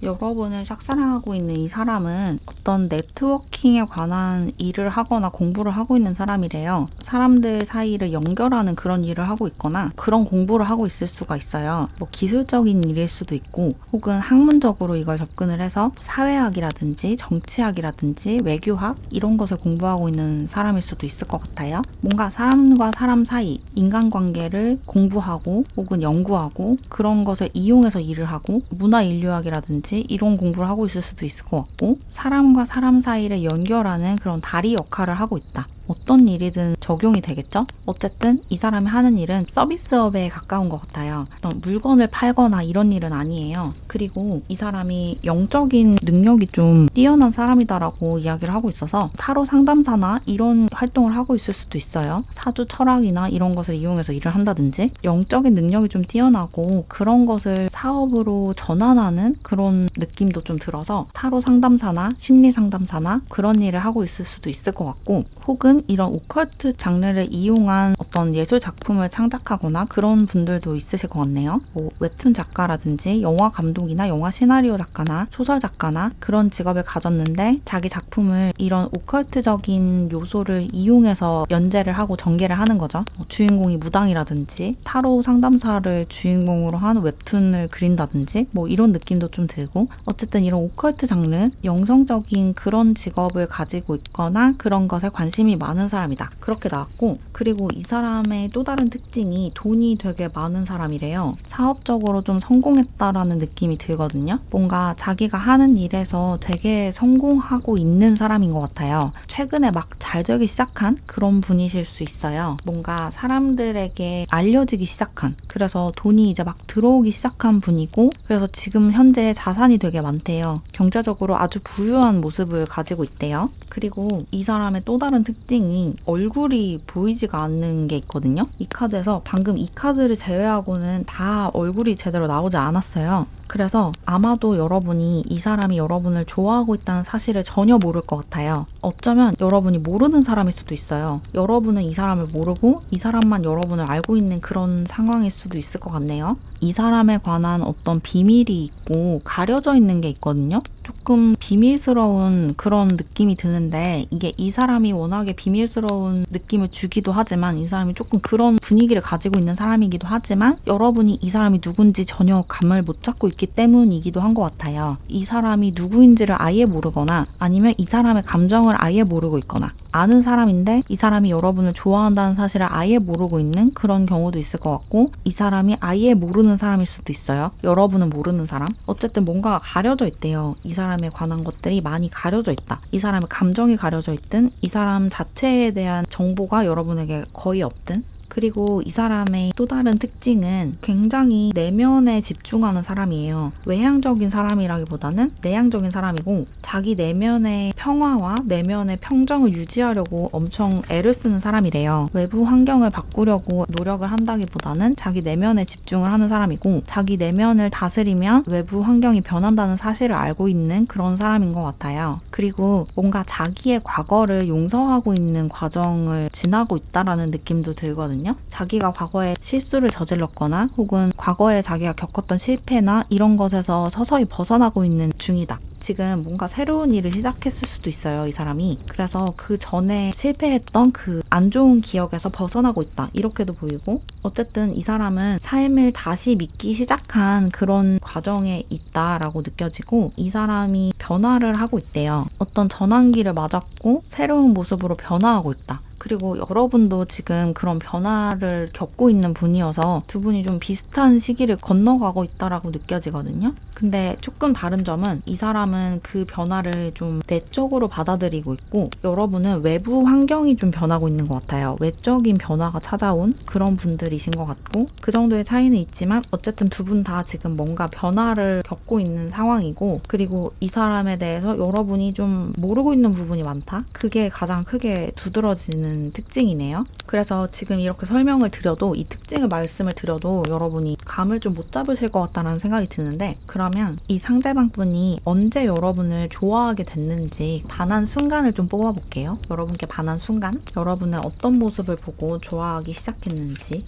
여러분을 짝사랑하고 있는 이 사람은 어떤 네트워킹에 관한 일을 하거나 공부를 하고 있는 사람이래요. 사람들 사이를 연결하는 그런 일을 하고 있거나 그런 공부를 하고 있을 수가 있어요. 뭐 기술적인 일일 수도 있고 혹은 학문적으로 이걸 접근을 해서 사회학이라든지 정치학이라든지 외교학 이런 것을 공부하고 있는 사람일 수도 있을 것 같아요. 뭔가 사람과 사람 사이 인간관계를 공부하고 혹은 연구하고 그런 것을 이용해서 일을 하고 문화인류학이라든지 이런 공부를 하고 있을 수도 있을 것 같고 사람과 사람 사이를 연결하는 그런 다리 역할을 하고 있다. 어떤 일이든 적용이 되겠죠? 어쨌든 이 사람이 하는 일은 서비스업에 가까운 것 같아요. 어떤 물건을 팔거나 이런 일은 아니에요. 그리고 이 사람이 영적인 능력이 좀 뛰어난 사람이다라고 이야기를 하고 있어서 타로 상담사나 이런 활동을 하고 있을 수도 있어요. 사주 철학이나 이런 것을 이용해서 일을 한다든지 영적인 능력이 좀 뛰어나고 그런 것을 사업으로 전환하는 그런 느낌도 좀 들어서 타로 상담사나 심리 상담사나 그런 일을 하고 있을 수도 있을 것 같고 혹은 이런 오컬트 장르를 이용한 어떤 예술 작품을 창작하거나 그런 분들도 있으실 것 같네요. 뭐 웹툰 작가라든지 영화 감독이나 영화 시나리오 작가나 소설 작가나 그런 직업을 가졌는데 자기 작품을 이런 오컬트적인 요소를 이용해서 연재를 하고 전개를 하는 거죠. 뭐 주인공이 무당이라든지 타로 상담사를 주인공으로 한 웹툰을 그린다든지 뭐 이런 느낌도 좀 들고 어쨌든 이런 오컬트 장르, 영성적인 그런 직업을 가지고 있거나 그런 것에 관심이 많은 사람이다. 그렇게 나왔고 그리고 이 사람의 또 다른 특징이 돈이 되게 많은 사람이래요. 사업적으로 좀 성공했다라는 느낌이 들거든요. 뭔가 자기가 하는 일에서 되게 성공하고 있는 사람인 것 같아요. 최근에 막 잘 되기 시작한 그런 분이실 수 있어요. 뭔가 사람들에게 알려지기 시작한 그래서 돈이 이제 막 들어오기 시작한 분이고 그래서 지금 현재 자산이 되게 많대요. 경제적으로 아주 부유한 모습을 가지고 있대요. 그리고 이 사람의 또 다른 특징이 얼굴이 보이지가 않는 게 있거든요. 이 카드에서 방금 이 카드를 제외하고는 다 얼굴이 제대로 나오지 않았어요. 그래서 아마도 여러분이 이 사람이 여러분을 좋아하고 있다는 사실을 전혀 모를 것 같아요. 어쩌면 여러분이 모르는 사람일 수도 있어요. 여러분은 이 사람을 모르고 이 사람만 여러분을 알고 있는 그런 상황일 수도 있을 것 같네요. 이 사람에 관한 어떤 비밀이 있고 가려져 있는 게 있거든요. 조금 비밀스러운 그런 느낌이 드는데 이게 이 사람이 워낙에 비밀스러운 느낌을 주기도 하지만 이 사람이 조금 그런 분위기를 가지고 있는 사람이기도 하지만 여러분이 이 사람이 누군지 전혀 감을 못 잡고 있기 때문이기도 한 것 같아요. 이 사람이 누구인지를 아예 모르거나 아니면 이 사람의 감정을 아예 모르고 있거나 아는 사람인데 이 사람이 여러분을 좋아한다는 사실을 아예 모르고 있는 그런 경우도 있을 것 같고 이 사람이 아예 모르는 사람일 수도 있어요. 여러분은 모르는 사람. 어쨌든 뭔가가 가려져 있대요. 이 사람에 관한 것들이 많이 가려져 있다. 이 사람의 감정이 가려져 있든 이 사람 자체에 대한 정보가 여러분에게 거의 없든 그리고 이 사람의 또 다른 특징은 굉장히 내면에 집중하는 사람이에요. 외향적인 사람이라기보다는 내향적인 사람이고 자기 내면의 평화와 내면의 평정을 유지하려고 엄청 애를 쓰는 사람이래요. 외부 환경을 바꾸려고 노력을 한다기보다는 자기 내면에 집중을 하는 사람이고 자기 내면을 다스리면 외부 환경이 변한다는 사실을 알고 있는 그런 사람인 것 같아요. 그리고 뭔가 자기의 과거를 용서하고 있는 과정을 지나고 있다라는 느낌도 들거든요. 자기가 과거에 실수를 저질렀거나 혹은 과거에 자기가 겪었던 실패나 이런 것에서 서서히 벗어나고 있는 중이다. 지금 뭔가 새로운 일을 시작했을 수도 있어요, 이 사람이. 그래서 그 전에 실패했던 그 안 좋은 기억에서 벗어나고 있다. 이렇게도 보이고 어쨌든 이 사람은 삶을 다시 믿기 시작한 그런 과정에 있다라고 느껴지고 이 사람이 변화를 하고 있대요. 어떤 전환기를 맞았고 새로운 모습으로 변화하고 있다. 그리고 여러분도 지금 그런 변화를 겪고 있는 분이어서 두 분이 좀 비슷한 시기를 건너가고 있다라고 느껴지거든요. 근데 조금 다른 점은 이 사람은 그 변화를 좀 내적으로 받아들이고 있고 여러분은 외부 환경이 좀 변하고 있는 것 같아요. 외적인 변화가 찾아온 그런 분들이신 것 같고 그 정도의 차이는 있지만 어쨌든 두 분 다 지금 뭔가 변화를 겪고 있는 상황이고 그리고 이 사람에 대해서 여러분이 좀 모르고 있는 부분이 많다? 그게 가장 크게 두드러지는 특징이네요. 그래서 지금 이렇게 설명을 드려도 이 특징을 말씀을 드려도 여러분이 감을 좀 못 잡으실 것 같다는 생각이 드는데 그러면 이 상대방 분이 언제 여러분을 좋아하게 됐는지 반한 순간을 좀 뽑아볼게요. 여러분께 반한 순간, 여러분은 어떤 모습을 보고 좋아하기 시작했는지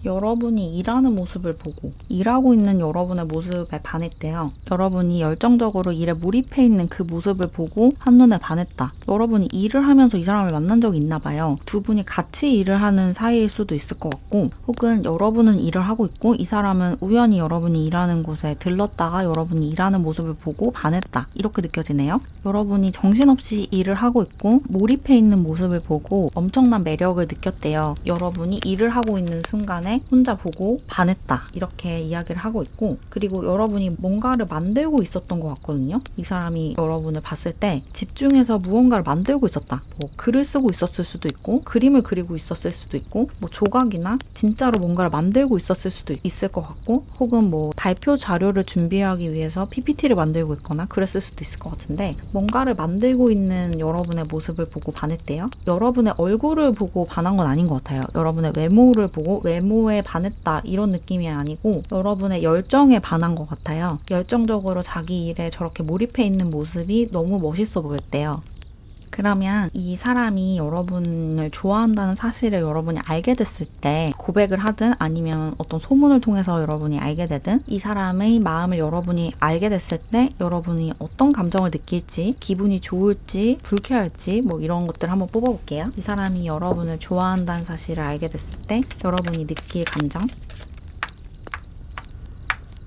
여러분이 일하는 모습을 보고 일하고 있는 여러분의 모습에 반했대요. 여러분이 열정적으로 일에 몰입해 있는 그 모습을 보고 한눈에 반했다. 여러분이 일을 하면서 이 사람을 만난 적이 있나 봐요. 두 분이 같이 일을 하는 사이일 수도 있을 것 같고 혹은 여러분은 일을 하고 있고 이 사람은 우연히 여러분이 일하는 곳에 들렀다가 여러분이 일하는 모습을 보고 반했다. 이렇게 느껴지네요. 여러분이 정신없이 일을 하고 있고 몰입해 있는 모습을 보고 엄청난 매력을 느꼈대요. 여러분이 일을 하고 있는 순간에 혼자 보고 반했다 이렇게 이야기를 하고 있고 그리고 여러분이 뭔가를 만들고 있었던 것 같거든요. 이 사람이 여러분을 봤을 때 집중해서 무언가를 만들고 있었다. 뭐 글을 쓰고 있었을 수도 있고 그림을 그리고 있었을 수도 있고 뭐 조각이나 진짜로 뭔가를 만들고 있었을 수도 있을 것 같고 혹은 뭐 발표 자료를 준비하기 위해서 PPT를 만들고 있거나 그랬을 수도 있을 것 같은데 뭔가를 만들고 있는 여러분의 모습을 보고 반했대요. 여러분의 얼굴을 보고 반한 건 아닌 것 같아요. 여러분의 외모를 보고 외모에 반했다 이런 느낌이 아니고 여러분의 열정에 반한 것 같아요. 열정적으로 자기 일에 저렇게 몰입해 있는 모습이 너무 멋있어 보였대요. 그러면 이 사람이 여러분을 좋아한다는 사실을 여러분이 알게 됐을 때 고백을 하든 아니면 어떤 소문을 통해서 여러분이 알게 되든 이 사람의 마음을 여러분이 알게 됐을 때 여러분이 어떤 감정을 느낄지 기분이 좋을지 불쾌할지 뭐 이런 것들 한번 뽑아볼게요. 이 사람이 여러분을 좋아한다는 사실을 알게 됐을 때 여러분이 느낄 감정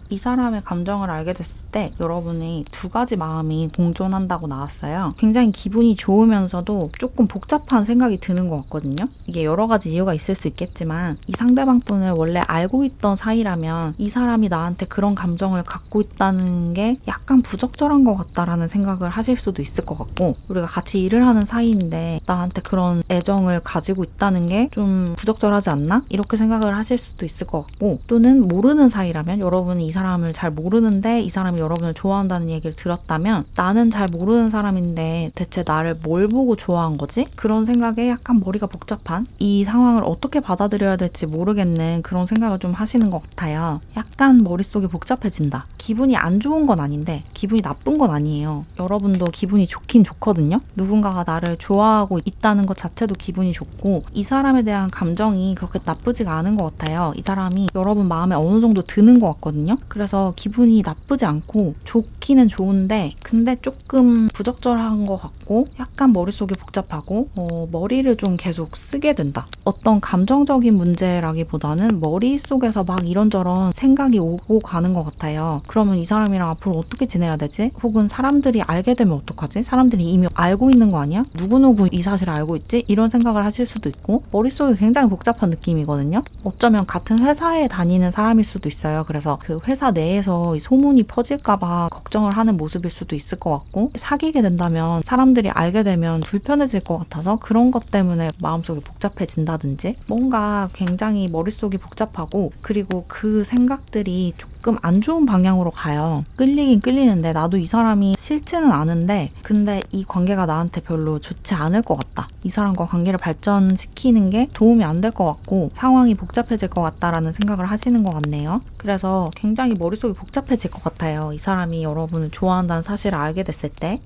이 사람의 감정을 알게 됐을 때 여러분이 두 가지 마음이 공존한다고 나왔어요. 굉장히 기분이 좋으면서도 조금 복잡한 생각이 드는 것 같거든요. 이게 여러 가지 이유가 있을 수 있겠지만 이 상대방 분을 원래 알고 있던 사이라면 이 사람이 나한테 그런 감정을 갖고 있다는 게 약간 부적절한 것 같다라는 생각을 하실 수도 있을 것 같고 우리가 같이 일을 하는 사이인데 나한테 그런 애정을 가지고 있다는 게 좀 부적절하지 않나? 이렇게 생각을 하실 수도 있을 것 같고 또는 모르는 사이라면 여러분이 이 사람을 잘 모르는데 이 사람이 여러분을 좋아한다는 얘기를 들었다면 나는 잘 모르는 사람인데 대체 나를 뭘 보고 좋아한 거지? 그런 생각에 약간 머리가 복잡한 이 상황을 어떻게 받아들여야 될지 모르겠는 그런 생각을 좀 하시는 것 같아요. 약간 머릿속이 복잡해진다. 기분이 안 좋은 건 아닌데 기분이 나쁜 건 아니에요. 여러분도 기분이 좋긴 좋거든요. 누군가가 나를 좋아하고 있다는 것 자체도 기분이 좋고 이 사람에 대한 감정이 그렇게 나쁘지가 않은 것 같아요. 이 사람이 여러분 마음에 어느 정도 드는 것 같거든요. 그래서 기분이 나쁘지 않고 좋기는 좋은데 근데 조금 부적절한 것 같고 약간 머릿속이 복잡하고 머리를 좀 계속 쓰게 된다. 어떤 감정적인 문제라기보다는 머릿속에서 막 이런저런 생각이 오고 가는 것 같아요. 그러면 이 사람이랑 앞으로 어떻게 지내야 되지? 혹은 사람들이 알게 되면 어떡하지? 사람들이 이미 알고 있는 거 아니야? 누구누구 이 사실을 알고 있지? 이런 생각을 하실 수도 있고 머릿속이 굉장히 복잡한 느낌이거든요. 어쩌면 같은 회사에 다니는 사람일 수도 있어요. 그래서 그 회사 내에서 소문이 퍼질까봐 걱정을 하는 모습일 수도 있을 것 같고 사귀게 된다면 사람들이 알게 되면 불편해질 것 같아서 그런 것 때문에 마음속이 복잡해진다든지 뭔가 굉장히 머릿속이 복잡하고 그리고 그 생각들이 조금 안 좋은 방향으로 가요. 끌리긴 끌리는데 나도 이 사람이 싫지는 않은데 근데 이 관계가 나한테 별로 좋지 않을 것 같다. 이 사람과 관계를 발전시키는 게 도움이 안 될 것 같고 상황이 복잡해질 것 같다라는 생각을 하시는 것 같네요. 그래서 굉장히 머릿속이 복잡해질 것 같아요. 이 사람이 여러분을 좋아한다는 사실을 알게 됐을 때.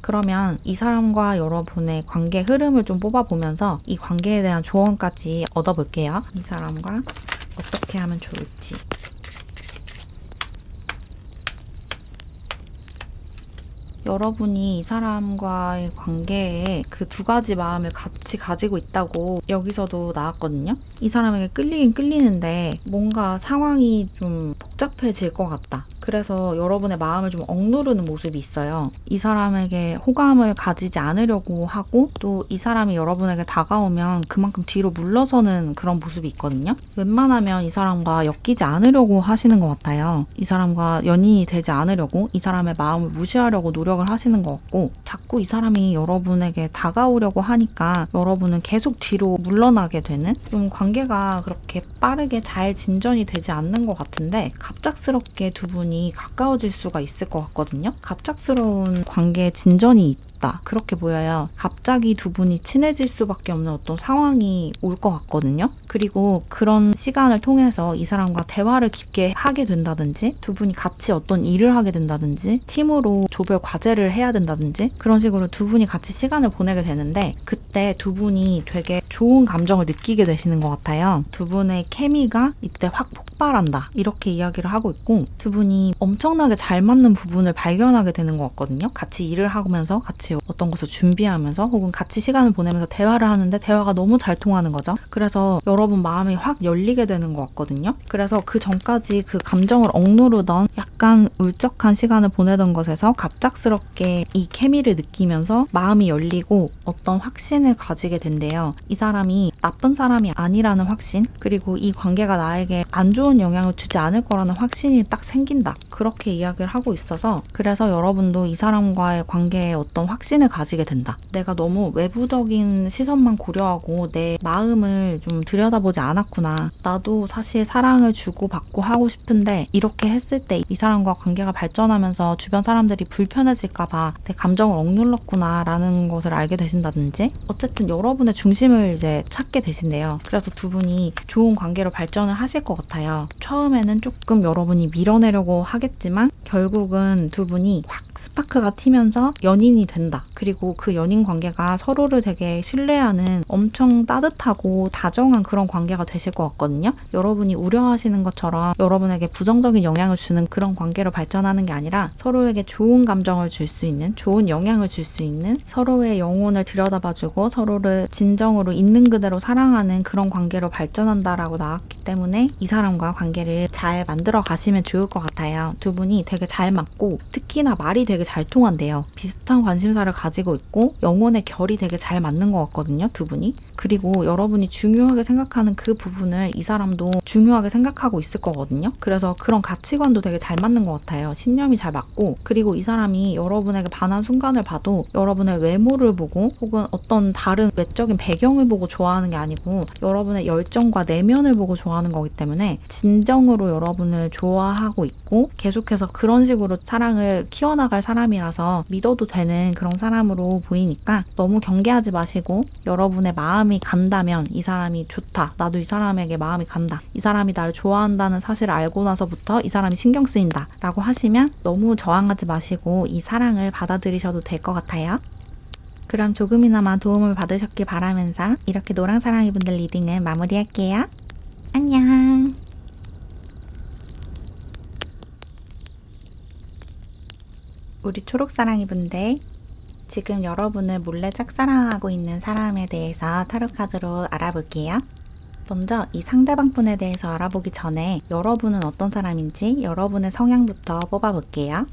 그러면 이 사람과 여러분의 관계 흐름을 좀 뽑아보면서 이 관계에 대한 조언까지 얻어볼게요. 이 사람과 어떻게 하면 좋을지. 여러분이 이 사람과의 관계에 그 두 가지 마음을 같이 가지고 있다고 여기서도 나왔거든요. 이 사람에게 끌리긴 끌리는데 뭔가 상황이 좀 복잡해질 것 같다. 그래서 여러분의 마음을 좀 억누르는 모습이 있어요. 이 사람에게 호감을 가지지 않으려고 하고 또 이 사람이 여러분에게 다가오면 그만큼 뒤로 물러서는 그런 모습이 있거든요. 웬만하면 이 사람과 엮이지 않으려고 하시는 것 같아요. 이 사람과 연인이 되지 않으려고 이 사람의 마음을 무시하려고 노력을 하시는 것 같고 자꾸 이 사람이 여러분에게 다가오려고 하니까 여러분은 계속 뒤로 물러나게 되는 좀 관계가 그렇게 빠르게 잘 진전이 되지 않는 것 같은데 갑작스럽게 두 분이 가까워질 수가 있을 것 같거든요. 갑작스러운 관계의 진전이 있다. 그렇게 보여요. 갑자기 두 분이 친해질 수밖에 없는 어떤 상황이 올 것 같거든요. 그리고 그런 시간을 통해서 이 사람과 대화를 깊게 하게 된다든지 두 분이 같이 어떤 일을 하게 된다든지 팀으로 조별 과제를 해야 된다든지 그런 식으로 두 분이 같이 시간을 보내게 되는데 그때 두 분이 되게 좋은 감정을 느끼게 되시는 것 같아요. 두 분의 케미가 이때 확 폭발한다. 이렇게 이야기를 하고 있고 두 분이 엄청나게 잘 맞는 부분을 발견하게 되는 것 같거든요. 같이 일을 하면서 같이 어떤 것을 준비하면서 혹은 같이 시간을 보내면서 대화를 하는데 대화가 너무 잘 통하는 거죠. 그래서 여러분 마음이 확 열리게 되는 것 같거든요. 그래서 그 전까지 그 감정을 억누르던 약간 울적한 시간을 보내던 것에서 갑작스럽게 이 케미를 느끼면서 마음이 열리고 어떤 확신을 가지게 된대요. 이 사람이 나쁜 사람이 아니라는 확신 그리고 이 관계가 나에게 안 좋은 영향을 주지 않을 거라는 확신이 딱 생긴다. 그렇게 이야기를 하고 있어서 그래서 여러분도 이 사람과의 관계에 어떤 확신을 가지게 된다. 내가 너무 외부적인 시선만 고려하고 내 마음을 좀 들여다보지 않았구나. 나도 사실 사랑을 주고받고 하고 싶은데 이렇게 했을 때 이 사람과 관계가 발전하면서 주변 사람들이 불편해질까봐 내 감정을 억눌렀구나 라는 것을 알게 되신다든지 어쨌든 여러분의 중심을 이제 찾게 되신대요. 그래서 두 분이 좋은 관계로 발전을 하실 것 같아요. 처음에는 조금 여러분이 밀어내려고 하겠지만 결국은 두 분이 확 스파크가 튀면서 연인이 된다. 그리고 그 연인 관계가 서로를 되게 신뢰하는 엄청 따뜻하고 다정한 그런 관계가 되실 것 같거든요. 여러분이 우려하시는 것처럼 여러분에게 부정적인 영향을 주는 그런 관계로 발전하는 게 아니라 서로에게 좋은 감정을 줄 수 있는 좋은 영향을 줄 수 있는 서로의 영혼을 들여다봐주고 서로를 진정으로 있는 그대로 사랑하는 그런 관계로 발전한다라고 나왔기 때문에 이 사람과 관계를 잘 만들어 가시면 좋을 것 같아요. 두 분이 되게 잘 맞고 특히나 말이 되게 잘 통한대요. 비슷한 관심사를 가지고 있고 영혼의 결이 되게 잘 맞는 것 같거든요. 두 분이. 그리고 여러분이 중요하게 생각하는 그 부분을 이 사람도 중요하게 생각하고 있을 거거든요. 그래서 그런 가치관도 되게 잘 맞는 것 같아요. 신념이 잘 맞고 그리고 이 사람이 여러분에게 반한 순간을 봐도 여러분의 외모를 보고 혹은 어떤 다른 외적인 배경을 보고 좋아하는 게 아니고 여러분의 열정과 내면을 보고 좋아하는 거기 때문에 진정으로 여러분을 좋아하고 있고 계속해서 그런 식으로 사랑을 키워나갈 사람이라서 믿어도 되는 그런 사람으로 보이니까 너무 경계하지 마시고 여러분의 마음이 간다면 이 사람이 좋다. 나도 이 사람에게 마음이 간다. 이 사람이 나를 좋아한다는 사실을 알고 나서부터 이 사람이 신경 쓰인다. 라고 하시면 너무 저항하지 마시고 이 사랑을 받아들이셔도 될 것 같아요. 그럼 조금이나마 도움을 받으셨길 바라면서 이렇게 노랑사랑이분들 리딩은 마무리할게요. 안녕. 우리 초록사랑이분들 지금 여러분을 몰래 짝사랑하고 있는 사람에 대해서 타로카드로 알아볼게요. 먼저 이 상대방 분에 대해서 알아보기 전에 여러분은 어떤 사람인지 여러분의 성향부터 뽑아볼게요.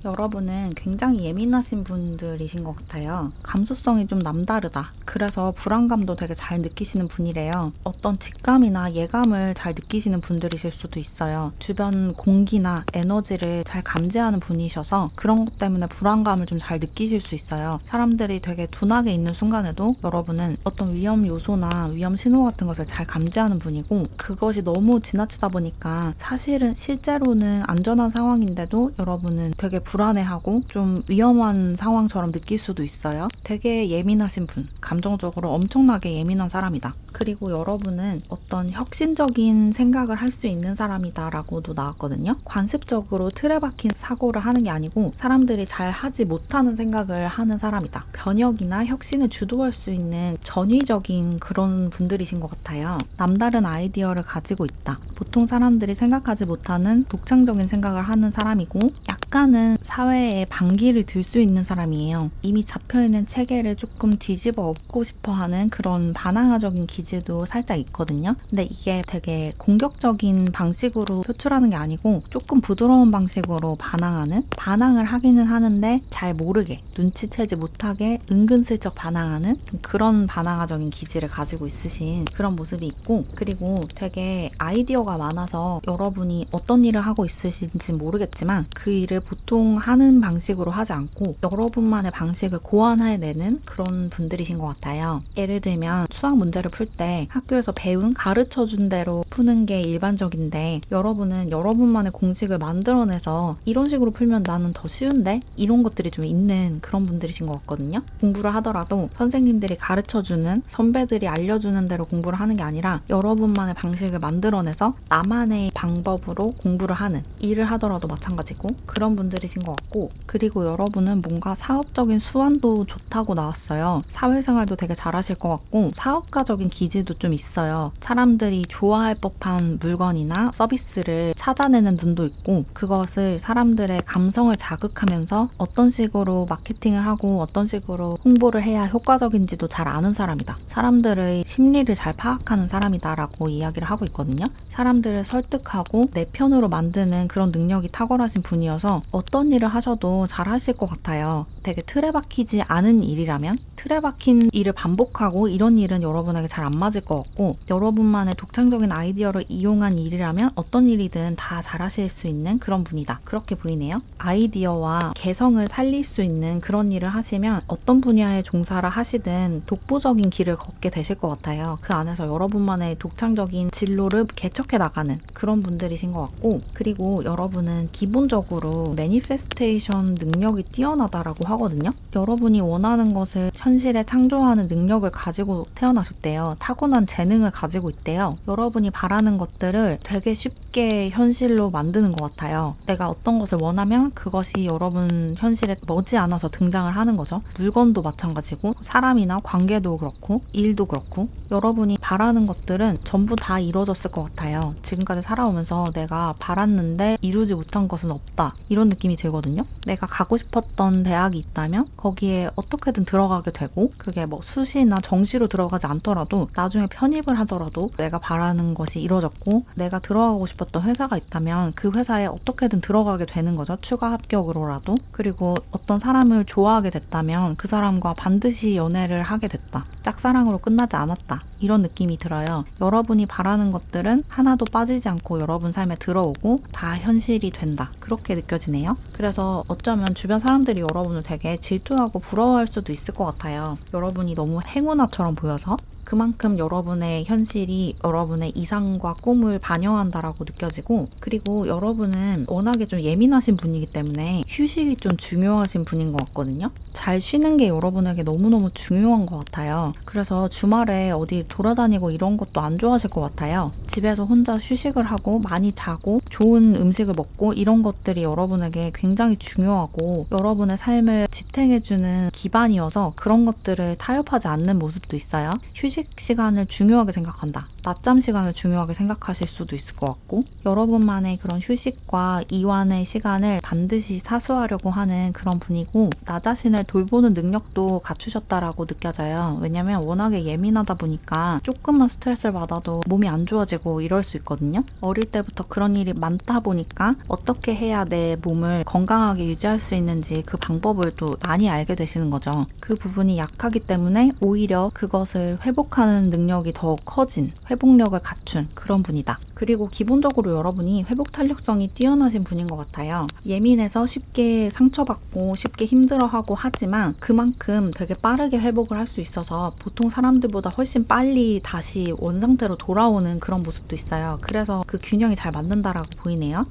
여러분은 굉장히 예민하신 분들이신 것 같아요. 감수성이 좀 남다르다. 그래서 불안감도 되게 잘 느끼시는 분이래요. 어떤 직감이나 예감을 잘 느끼시는 분들이실 수도 있어요. 주변 공기나 에너지를 잘 감지하는 분이셔서 그런 것 때문에 불안감을 좀 잘 느끼실 수 있어요. 사람들이 되게 둔하게 있는 순간에도 여러분은 어떤 위험 요소나 위험 신호 같은 것을 잘 감지하는 분이고 그것이 너무 지나치다 보니까 사실은 실제로는 안전한 상황인데도 여러분은 되게 불안해하고 좀 위험한 상황처럼 느낄 수도 있어요. 되게 예민하신 분, 감정적으로 엄청나게 예민한 사람이다. 그리고 여러분은 어떤 혁신적인 생각을 할 수 있는 사람이다 라고도 나왔거든요. 관습적으로 틀에 박힌 사고를 하는 게 아니고 사람들이 잘 하지 못하는 생각을 하는 사람이다. 변혁이나 혁신을 주도할 수 있는 전위적인 그런 분들이신 것 같아요. 남다른 아이디어를 가지고 있다. 보통 사람들이 생각하지 못하는 독창적인 생각을 하는 사람이고 작가는 사회에 반기를 들 수 있는 사람이에요. 이미 잡혀있는 체계를 조금 뒤집어 엎고 싶어하는 그런 반항아적인 기질도 살짝 있거든요. 근데 이게 되게 공격적인 방식으로 표출하는 게 아니고 조금 부드러운 방식으로 반항을 하기는 하는데 잘 모르게, 눈치채지 못하게 은근슬쩍 반항하는 그런 반항아적인 기질을 가지고 있으신 그런 모습이 있고, 그리고 되게 아이디어가 많아서 여러분이 어떤 일을 하고 있으신지 모르겠지만 그 일을 보통 하는 방식으로 하지 않고 여러분만의 방식을 고안해내는 그런 분들이신 것 같아요. 예를 들면 수학 문제를 풀 때 학교에서 배운 가르쳐준 대로 푸는 게 일반적인데 여러분은 여러분만의 공식을 만들어내서 이런 식으로 풀면 나는 더 쉬운데? 이런 것들이 좀 있는 그런 분들이신 것 같거든요. 공부를 하더라도 선생님들이 가르쳐주는, 선배들이 알려주는 대로 공부를 하는 게 아니라 여러분만의 방식을 만들어내서 나만의 방법으로 공부를 하는, 일을 하더라도 마찬가지고 그런 분들이신 것 같고, 그리고 여러분은 뭔가 사업적인 수완도 좋다고 나왔어요. 사회생활도 되게 잘하실 것 같고 사업가적인 기질도 좀 있어요. 사람들이 좋아할 법한 물건이나 서비스를 찾아내는 눈도 있고, 그것을 사람들의 감성을 자극하면서 어떤 식으로 마케팅을 하고 어떤 식으로 홍보를 해야 효과적인지도 잘 아는 사람이다. 사람들의 심리를 잘 파악하는 사람이다 라고 이야기를 하고 있거든요. 사람들을 설득하고 내 편으로 만드는 그런 능력이 탁월하신 분이어서 어떤 일을 하셔도 잘 하실 것 같아요. 되게 틀에 박히지 않은 일이라면, 틀에 박힌 일을 반복하고 이런 일은 여러분에게 잘 안 맞을 것 같고, 여러분만의 독창적인 아이디어를 이용한 일이라면 어떤 일이든 다 잘하실 수 있는 그런 분이다. 그렇게 보이네요. 아이디어와 개성을 살릴 수 있는 그런 일을 하시면 어떤 분야의 종사를 하시든 독보적인 길을 걷게 되실 것 같아요. 그 안에서 여러분만의 독창적인 진로를 개척해 나가는 그런 분들이신 것 같고, 그리고 여러분은 기본적으로 매니페스테이션 능력이 뛰어나다라고 하거든요. 여러분이 원하는 것을 현실에 창조하는 능력을 가지고 태어나셨대요. 타고난 재능을 가지고 있대요. 여러분이 바라는 것들을 되게 쉽게 현실로 만드는 것 같아요. 내가 어떤 것을 원하면 그것이 여러분 현실에 머지않아서 등장을 하는 거죠. 물건도 마찬가지고 사람이나 관계도 그렇고 일도 그렇고 여러분이 바라는 것들은 전부 다 이루어졌을 것 같아요. 지금까지 살아오면서 내가 바랐는데 이루지 못한 것은 없다. 이런 느낌이 들거든요. 내가 가고 싶었던 대학이 있다면 거기에 어떻게든 들어가게 되고, 그게 뭐 수시나 정시로 들어가지 않더라도 나중에 편입을 하더라도 내가 바라는 것이 이루어졌고, 내가 들어가고 싶었던 회사가 있다면 그 회사에 어떻게든 들어가게 되는 거죠. 추가 합격으로라도. 그리고 어떤 사람을 좋아하게 됐다면 그 사람과 반드시 연애를 하게 됐다. 짝사랑으로 끝나지 않았다. 이런 느낌이 들어요. 여러분이 바라는 것들은 하나도 빠지지 않고 여러분 삶에 들어오고 다 현실이 된다. 그렇게 느껴지네요. 그래서 어쩌면 주변 사람들이 여러분을 되게 질투하고 부러워할 수도 있을 것 같아요. 여러분이 너무 행운아처럼 보여서. 그만큼 여러분의 현실이 여러분의 이상과 꿈을 반영한다라고 느껴지고, 그리고 여러분은 워낙에 좀 예민하신 분이기 때문에 휴식이 좀 중요하신 분인 것 같거든요. 잘 쉬는 게 여러분에게 너무너무 중요한 것 같아요. 그래서 주말에 어디 돌아다니고 이런 것도 안 좋아하실 것 같아요. 집에서 혼자 휴식을 하고 많이 자고 좋은 음식을 먹고 이런 것들이 여러분에게 굉장히 중요하고 여러분의 삶을 지탱해주는 기반이어서 그런 것들을 타협하지 않는 모습도 있어요. 휴식 시간을 중요하게 생각한다. 낮잠 시간을 중요하게 생각하실 수도 있을 것 같고, 여러분만의 그런 휴식과 이완의 시간을 반드시 사수하려고 하는 그런 분이고, 나 자신을 돌보는 능력도 갖추셨다라고 느껴져요. 왜냐면 워낙에 예민하다 보니까 조금만 스트레스를 받아도 몸이 안 좋아지고 이럴 수 있거든요. 어릴 때부터 그런 일이 많다 보니까 어떻게 해야 내 몸을 건강하게 유지할 수 있는지 그 방법을 또 많이 알게 되시는 거죠. 그 부분이 약하기 때문에 오히려 그것을 회복하는 능력이 더 커진, 회복력을 갖춘 그런 분이다. 그리고 기본적으로 여러분이 회복 탄력성이 뛰어나신 분인 것 같아요. 예민해서 쉽게 상처받고 쉽게 힘들어하고 하지만 그만큼 되게 빠르게 회복을 할 수 있어서 보통 사람들보다 훨씬 빨리 다시 원상태로 돌아오는 그런 모습도 있어요. 그래서 그 균형이 잘 맞는다라고 보이네요.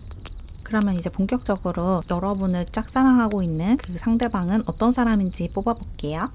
그러면 이제 본격적으로 여러분을 짝사랑하고 있는 그 상대방은 어떤 사람인지 뽑아볼게요.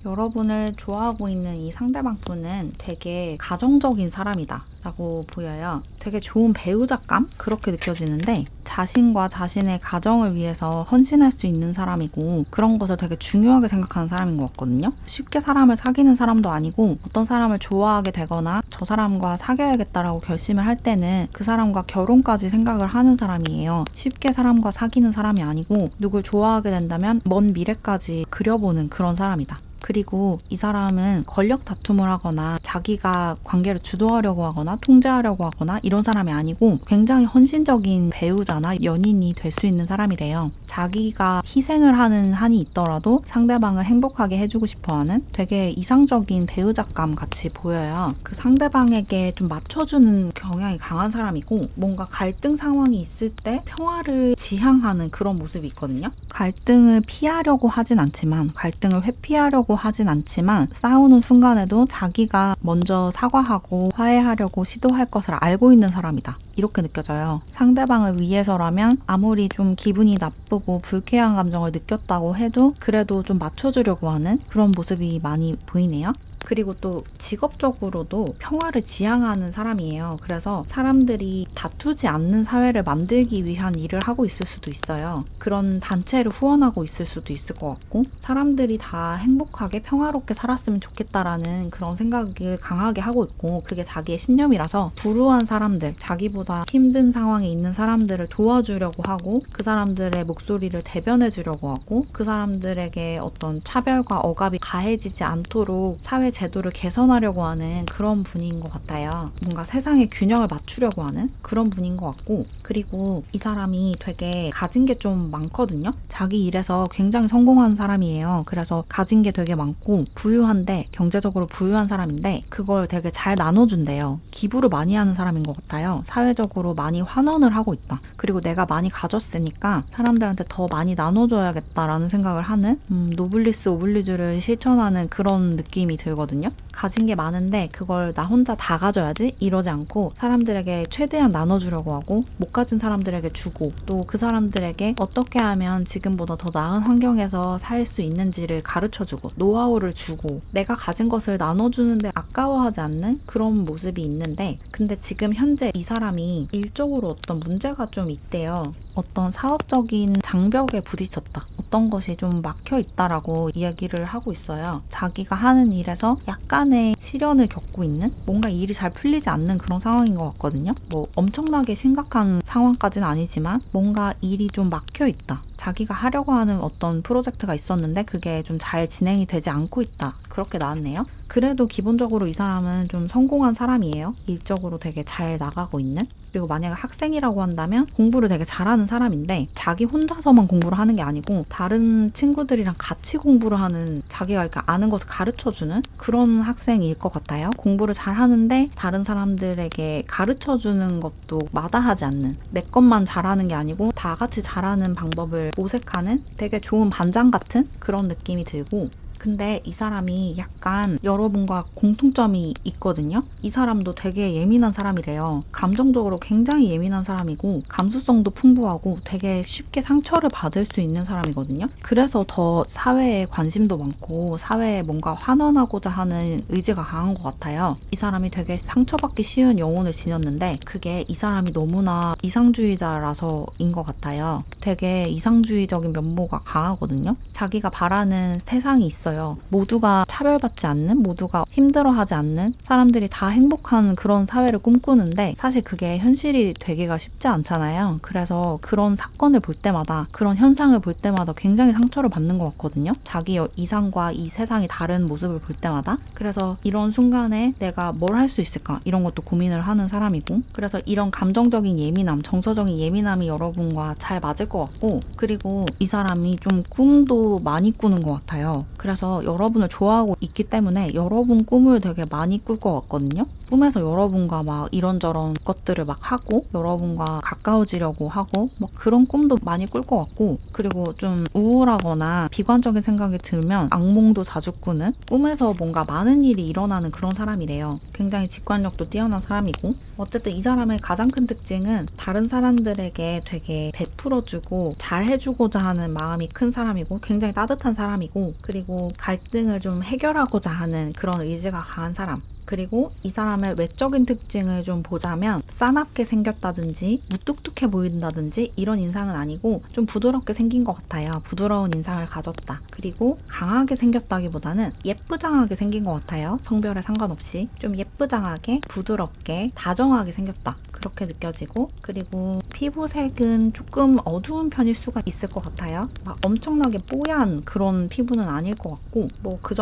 여러분을 좋아하고 있는 이 상대방 분은 되게 가정적인 사람이다 라고 보여요. 되게 좋은 배우자감? 그렇게 느껴지는데 자신과 자신의 가정을 위해서 헌신할 수 있는 사람이고 그런 것을 되게 중요하게 생각하는 사람인 것 같거든요. 쉽게 사람을 사귀는 사람도 아니고 어떤 사람을 좋아하게 되거나 저 사람과 사귀어야겠다라고 결심을 할 때는 그 사람과 결혼까지 생각을 하는 사람이에요. 쉽게 사람과 사귀는 사람이 아니고 누굴 좋아하게 된다면 먼 미래까지 그려보는 그런 사람이다. 그리고 이 사람은 권력 다툼을 하거나 자기가 관계를 주도하려고 하거나 통제하려고 하거나 이런 사람이 아니고 굉장히 헌신적인 배우자나 연인이 될 수 있는 사람이래요. 자기가 희생을 하는 한이 있더라도 상대방을 행복하게 해주고 싶어하는 되게 이상적인 배우자감 같이 보여요. 그 상대방에게 좀 맞춰주는 경향이 강한 사람이고 뭔가 갈등 상황이 있을 때 평화를 지향하는 그런 모습이 있거든요. 갈등을 피하려고 하진 않지만 갈등을 회피하려고 하진 않지만 싸우는 순간에도 자기가 먼저 사과하고 화해하려고 시도할 것을 알고 있는 사람이다. 이렇게 느껴져요. 상대방을 위해서라면 아무리 좀 기분이 나쁘고 불쾌한 감정을 느꼈다고 해도 그래도 좀 맞춰주려고 하는 그런 모습이 많이 보이네요. 그리고 또 직업적으로도 평화를 지향하는 사람이에요. 그래서 사람들이 다투지 않는 사회를 만들기 위한 일을 하고 있을 수도 있어요. 그런 단체를 후원하고 있을 수도 있을 것 같고 사람들이 다 행복하게 평화롭게 살았으면 좋겠다라는 그런 생각을 강하게 하고 있고 그게 자기의 신념이라서 불우한 사람들, 자기보다 힘든 상황에 있는 사람들을 도와주려고 하고 그 사람들의 목소리를 대변해 주려고 하고 그 사람들에게 어떤 차별과 억압이 가해지지 않도록 사회 제도를 개선하려고 하는 그런 분인 것 같아요. 뭔가 세상의 균형을 맞추려고 하는 그런 분인 것 같고 그리고 이 사람이 되게 가진 게 좀 많거든요. 자기 일에서 굉장히 성공한 사람이에요. 그래서 가진 게 되게 많고 부유한데 경제적으로 부유한 사람인데 그걸 되게 잘 나눠준대요. 기부를 많이 하는 사람인 것 같아요. 사회적으로 많이 환원을 하고 있다. 그리고 내가 많이 가졌으니까 사람들한테 더 많이 나눠줘야겠다라는 생각을 하는 노블리스 오블리주를 실천하는 그런 느낌이 들거든요. 가진 게 많은데 그걸 나 혼자 다 가져야지 이러지 않고 사람들에게 최대한 나눠주려고 하고 못 가진 사람들에게 주고 또 그 사람들에게 어떻게 하면 지금보다 더 나은 환경에서 살 수 있는지를 가르쳐주고 노하우를 주고 내가 가진 것을 나눠주는데 아까워하지 않는 그런 모습이 있는데 근데 지금 현재 이 사람이 일적으로 어떤 문제가 좀 있대요. 어떤 사업적인 장벽에 부딪혔다. 어떤 것이 좀 막혀 있다라고 이야기를 하고 있어요. 자기가 하는 일에서 약간의 시련을 겪고 있는 뭔가 일이 잘 풀리지 않는 그런 상황인 것 같거든요. 뭐 엄청나게 심각한 상황까지는 아니지만 뭔가 일이 좀 막혀 있다. 자기가 하려고 하는 어떤 프로젝트가 있었는데 그게 좀 잘 진행이 되지 않고 있다. 그렇게 나왔네요. 그래도 기본적으로 이 사람은 좀 성공한 사람이에요. 일적으로 되게 잘 나가고 있는. 그리고 만약에 학생이라고 한다면 공부를 되게 잘하는 사람인데 자기 혼자서만 공부를 하는 게 아니고 다른 친구들이랑 같이 공부를 하는 자기가 이렇게 아는 것을 가르쳐주는 그런 학생일 것 같아요. 공부를 잘하는데 다른 사람들에게 가르쳐주는 것도 마다하지 않는 내 것만 잘하는 게 아니고 다 같이 잘하는 방법을 모색하는 되게 좋은 반장 같은 그런 느낌이 들고 근데 이 사람이 약간 여러분과 공통점이 있거든요. 이 사람도 되게 예민한 사람이래요. 감정적으로 굉장히 예민한 사람이고 감수성도 풍부하고 되게 쉽게 상처를 받을 수 있는 사람이거든요. 그래서 더 사회에 관심도 많고 사회에 뭔가 환원하고자 하는 의지가 강한 것 같아요. 이 사람이 되게 상처받기 쉬운 영혼을 지녔는데 그게 이 사람이 너무나 이상주의자라서인 것 같아요. 되게 이상주의적인 면모가 강하거든요. 자기가 바라는 세상이 있어요. 모두가 차별받지 않는, 모두가 힘들어하지 않는, 사람들이 다 행복한 그런 사회를 꿈꾸는데 사실 그게 현실이 되기가 쉽지 않잖아요. 그래서 그런 사건을 볼 때마다, 그런 현상을 볼 때마다 굉장히 상처를 받는 것 같거든요. 자기 이상과 이 세상이 다른 모습을 볼 때마다. 그래서 이런 순간에 내가 뭘 할 수 있을까? 이런 것도 고민을 하는 사람이고 그래서 이런 감정적인 예민함, 정서적인 예민함이 여러분과 잘 맞을 것 같고 그리고 이 사람이 좀 꿈도 많이 꾸는 것 같아요. 그래서 여러분을 좋아하고 있기 때문에 여러분 꿈을 되게 많이 꿀 것 같거든요. 꿈에서 여러분과 막 이런저런 것들을 막 하고 여러분과 가까워지려고 하고 막 그런 꿈도 많이 꿀 것 같고 그리고 좀 우울하거나 비관적인 생각이 들면 악몽도 자주 꾸는 꿈에서 뭔가 많은 일이 일어나는 그런 사람이래요. 굉장히 직관력도 뛰어난 사람이고 어쨌든 이 사람의 가장 큰 특징은 다른 사람들에게 되게 베풀어주고 잘 해주고자 하는 마음이 큰 사람이고 굉장히 따뜻한 사람이고 그리고 그리고 갈등을 좀 해결하고자 하는 그런 의지가 강한 사람. 그리고 이 사람의 외적인 특징을 좀 보자면 싸납게 생겼다든지 무뚝뚝해 보인다든지 이런 인상은 아니고 좀 부드럽게 생긴 것 같아요. 부드러운 인상을 가졌다. 그리고 강하게 생겼다기보다는 예쁘장하게 생긴 것 같아요. 성별에 상관없이 좀 예쁘장하게 부드럽게 다정하게 생겼다. 그렇게 느껴지고, 그리고 피부색은 조금 어두운 편일 수가 있을 것 같아요. 막 엄청나게 뽀얀 그런 피부는 아닐 것 같고, 뭐 그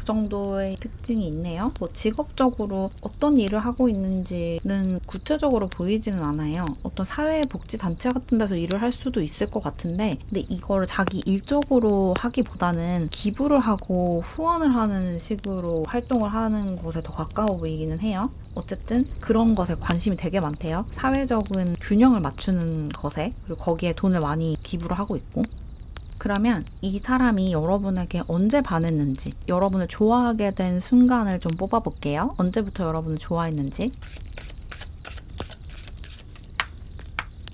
정도의 특징이 있네요. 뭐 직업적으로 어떤 일을 하고 있는지는 구체적으로 보이지는 않아요. 어떤 사회복지단체 같은 데서 일을 할 수도 있을 것 같은데, 근데 이거를 자기 일적으로 하기보다는 기부를 하고 후원을 하는 식으로 활동을 하는 곳에 더 가까워 보이기는 해요. 어쨌든 그런 것에 관심이 되게 많대요. 사회적인 균형을 맞추는 것에, 그리고 거기에 돈을 많이 기부를 하고 있고. 그러면 이 사람이 여러분에게 언제 반했는지, 여러분을 좋아하게 된 순간을 좀 뽑아볼게요. 언제부터 여러분을 좋아했는지.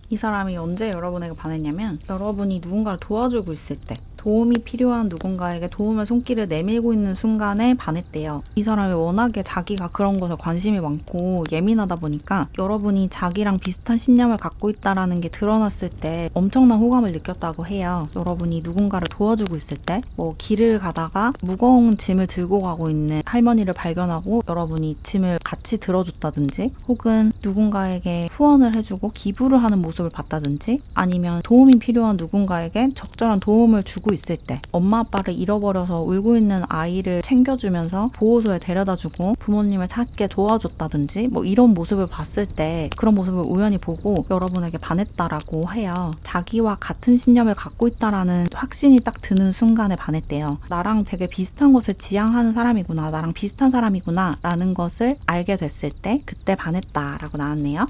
이 사람이 언제 여러분에게 반했냐면, 여러분이 누군가를 도와주고 있을 때, 도움이 필요한 누군가에게 도움의 손길을 내밀고 있는 순간에 반했대요. 이 사람이 워낙에 자기가 그런 것에 관심이 많고 예민하다 보니까 여러분이 자기랑 비슷한 신념을 갖고 있다라는 게 드러났을 때 엄청난 호감을 느꼈다고 해요. 여러분이 누군가를 도와주고 있을 때, 뭐 길을 가다가 무거운 짐을 들고 가고 있는 할머니를 발견하고 여러분이 짐을 같이 들어줬다든지, 혹은 누군가에게 후원을 해주고 기부를 하는 모습을 봤다든지, 아니면 도움이 필요한 누군가에게 적절한 도움을 주고 있을 때, 엄마 아빠를 잃어버려서 울고 있는 아이를 챙겨주면서 보호소에 데려다주고 부모님을 찾게 도와줬다든지, 뭐 이런 모습을 봤을 때, 그런 모습을 우연히 보고 여러분에게 반했다라고 해요. 자기와 같은 신념을 갖고 있다라는 확신이 딱 드는 순간에 반했대요. 나랑 되게 비슷한 것을 지향하는 사람이구나, 나랑 비슷한 사람이구나 라는 것을 알게 됐을 때 그때 반했다라고 나왔네요.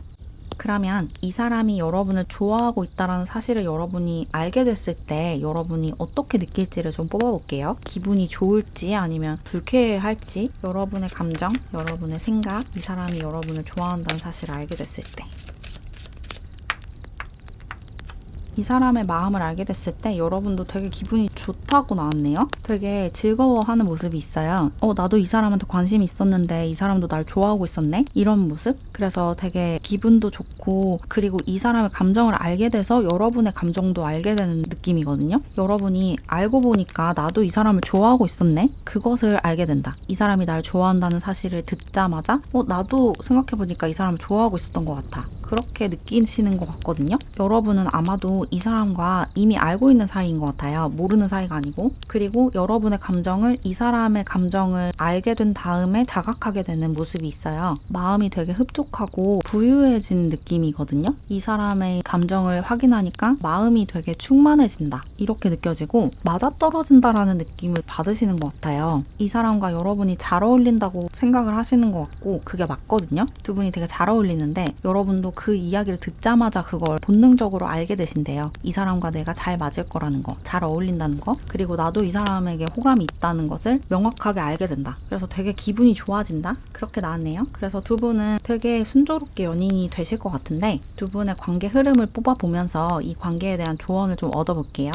그러면 이 사람이 여러분을 좋아하고 있다는 사실을 여러분이 알게 됐을 때 여러분이 어떻게 느낄지를 좀 뽑아볼게요. 기분이 좋을지 아니면 불쾌할지, 여러분의 감정, 여러분의 생각, 이 사람이 여러분을 좋아한다는 사실을 알게 됐을 때. 이 사람의 마음을 알게 됐을 때 여러분도 되게 기분이 좋다고 나왔네요. 되게 즐거워하는 모습이 있어요. 나도 이 사람한테 관심이 있었는데 이 사람도 날 좋아하고 있었네? 이런 모습? 그래서 되게 기분도 좋고, 그리고 이 사람의 감정을 알게 돼서 여러분의 감정도 알게 되는 느낌이거든요. 여러분이 알고 보니까 나도 이 사람을 좋아하고 있었네? 그것을 알게 된다. 이 사람이 날 좋아한다는 사실을 듣자마자 나도 생각해보니까 이 사람을 좋아하고 있었던 것 같아. 그렇게 느끼시는 것 같거든요. 여러분은 아마도 이 사람과 이미 알고 있는 사이인 것 같아요. 모르는 사이가 아니고. 그리고 여러분의 감정을, 이 사람의 감정을 알게 된 다음에 자각하게 되는 모습이 있어요. 마음이 되게 흡족하고 부유해진 느낌이거든요. 이 사람의 감정을 확인하니까 마음이 되게 충만해진다, 이렇게 느껴지고 맞아떨어진다라는 느낌을 받으시는 것 같아요. 이 사람과 여러분이 잘 어울린다고 생각을 하시는 것 같고, 그게 맞거든요. 두 분이 되게 잘 어울리는데 여러분도 그 이야기를 듣자마자 그걸 본능적으로 알게 되신대요. 이 사람과 내가 잘 맞을 거라는 거, 잘 어울린다는 거, 그리고 나도 이 사람에게 호감이 있다는 것을 명확하게 알게 된다. 그래서 되게 기분이 좋아진다? 그렇게 나왔네요. 그래서 두 분은 되게 순조롭게 연인이 되실 것 같은데, 두 분의 관계 흐름을 뽑아보면서 이 관계에 대한 조언을 좀 얻어볼게요.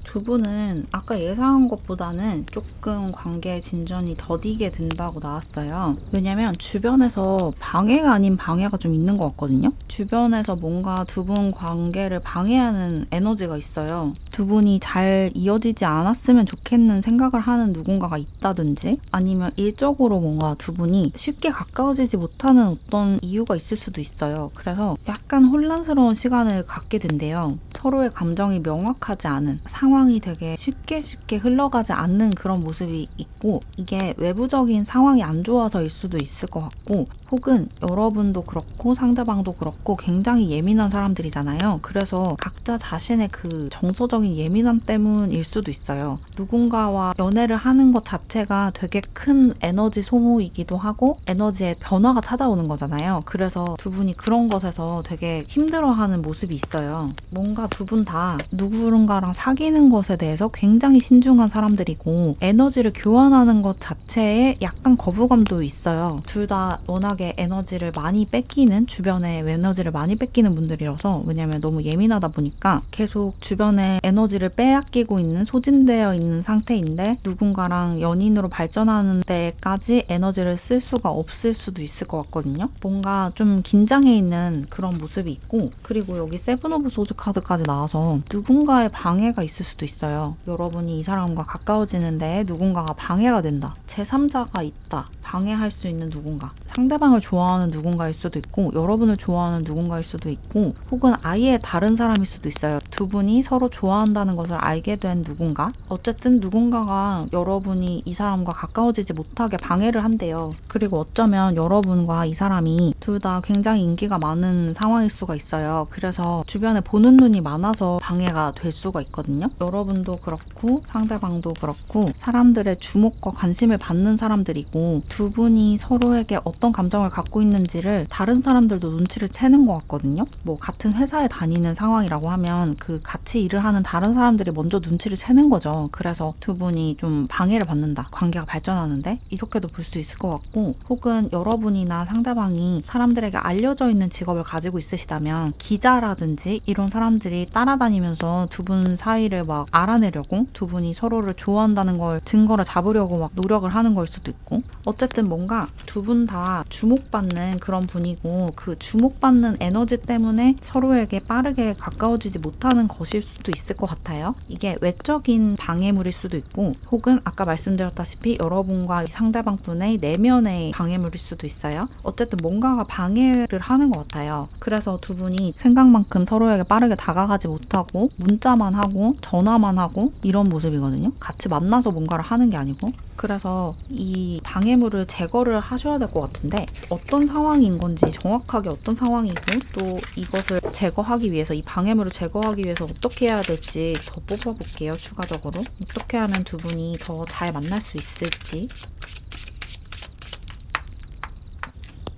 두 분은 아까 예상한 것보다는 조금 관계의 진전이 더디게 된다고 나왔어요. 왜냐면 주변에서 방해가 아닌 방해가 좀 있는 것 같거든요. 주변에서 뭔가 두 분 관계를 방해하는 에너지가 있어요. 두 분이 잘 이어지지 않았으면 좋겠는 생각을 하는 누군가가 있다든지, 아니면 일적으로 뭔가 두 분이 쉽게 가까워지지 못하는 어떤 이유가 있을 수도 있어요. 그래서 약간 혼란스러운 시간을 갖게 된대요. 서로의 감정이 명확하지 않은, 상황이 되게 쉽게 흘러가지 않는 그런 모습이 있고, 이게 외부적인 상황이 안 좋아서일 수도 있을 것 같고, 혹은 여러분도 그렇고 상대방도 그렇고 굉장히 예민한 사람들이잖아요. 그래서 각자 자신의 그 정서적인 예민함 때문일 수도 있어요. 누군가와 연애를 하는 것 자체가 되게 큰 에너지 소모이기도 하고 에너지의 변화가 찾아오는 거잖아요. 그래서 두 분이 그런 것에서 되게 힘들어하는 모습이 있어요. 뭔가 두 분 다 누군가랑 누군가랑 사귀는 것에 대해서 굉장히 신중한 사람들이고 에너지를 교환하는 것 자체에 약간 거부감도 있어요. 둘 다 워낙에 에너지를 많이 뺏기는, 주변에 에너지를 많이 뺏기는 분들이라서, 왜냐면 너무 예민하다 보니까 계속 주변에 에너지를 빼앗기고 있는, 소진되어 있는 상태인데 누군가랑 연인으로 발전하는 데까지 에너지를 쓸 수가 없을 수도 있을 것 같거든요. 뭔가 좀 긴장해 있는 그런 모습이 있고, 그리고 여기 세븐 오브 소드 카드까지 나와서 누군가의 방해가 있을 수도 있어요. 여러분이 이 사람과 가까워지는데 누군가가 방해가 된다. 제3자가 있다. 방해할 수 있는 누군가. 상대방을 좋아하는 누군가일 수도 있고, 여러분을 좋아하는 누군가일 수도 있고, 혹은 아예 다른 사람일 수도 있어요. 두 분이 서로 좋아한다는 것을 알게 된 누군가. 어쨌든 누군가가 여러분이 이 사람과 가까워지지 못하게 방해를 한대요. 그리고 어쩌면 여러분과 이 사람이 둘 다 굉장히 인기가 많은 상황일 수가 있어요. 그래서 주변에 보는 눈이 많아서 방해가 될 수가 있거든요. 여러분도 그렇고 상대방도 그렇고 사람들의 주목과 관심을 받는 사람들이고, 두 분이 서로에게 어떤 감정을 갖고 있는지를 다른 사람들도 눈치를 채는 것 같거든요. 뭐 같은 회사에 다니는 상황이라고 하면 그 같이 일을 하는 다른 사람들이 먼저 눈치를 채는 거죠. 그래서 두 분이 좀 방해를 받는다. 관계가 발전하는데 이렇게도 볼 수 있을 것 같고, 혹은 여러분이나 상대방이 사람들에게 알려져 있는 직업을 가지고 있으시다면 기자라든지 이런 사람들이 따라다니면서 두 분 사이를 막 알아내려고, 두 분이 서로를 좋아한다는 걸 증거를 잡으려고 막 노력을 하는 걸 수도 있고, 어쨌든 뭔가 두 분 다 주목받는 그런 분이고, 그 주목받는 에너지 때문에 서로에게 빠르게 가까워지지 못하는 것일 수도 있을 것 같아요. 이게 외적인 방해물일 수도 있고, 혹은 아까 말씀드렸다시피 여러분과 상대방 분의 내면의 방해물일 수도 있어요. 어쨌든 뭔가가 방해를 하는 것 같아요. 그래서 두 분이 생각만큼 서로에게 빠르게 다가가지 못하고 문자만 하고 전화만 하고 이런 모습이거든요. 같이 만나서 뭔가를 하는 게 아니고. 그래서 이 방해물을 제거를 하셔야 될 것 같은데, 어떤 상황인 건지, 정확하게 어떤 상황이고, 또 이것을 제거하기 위해서, 이 방해물을 제거하기 위해서 어떻게 해야 될지 더 뽑아볼게요. 추가적으로 어떻게 하면 두 분이 더 잘 만날 수 있을지.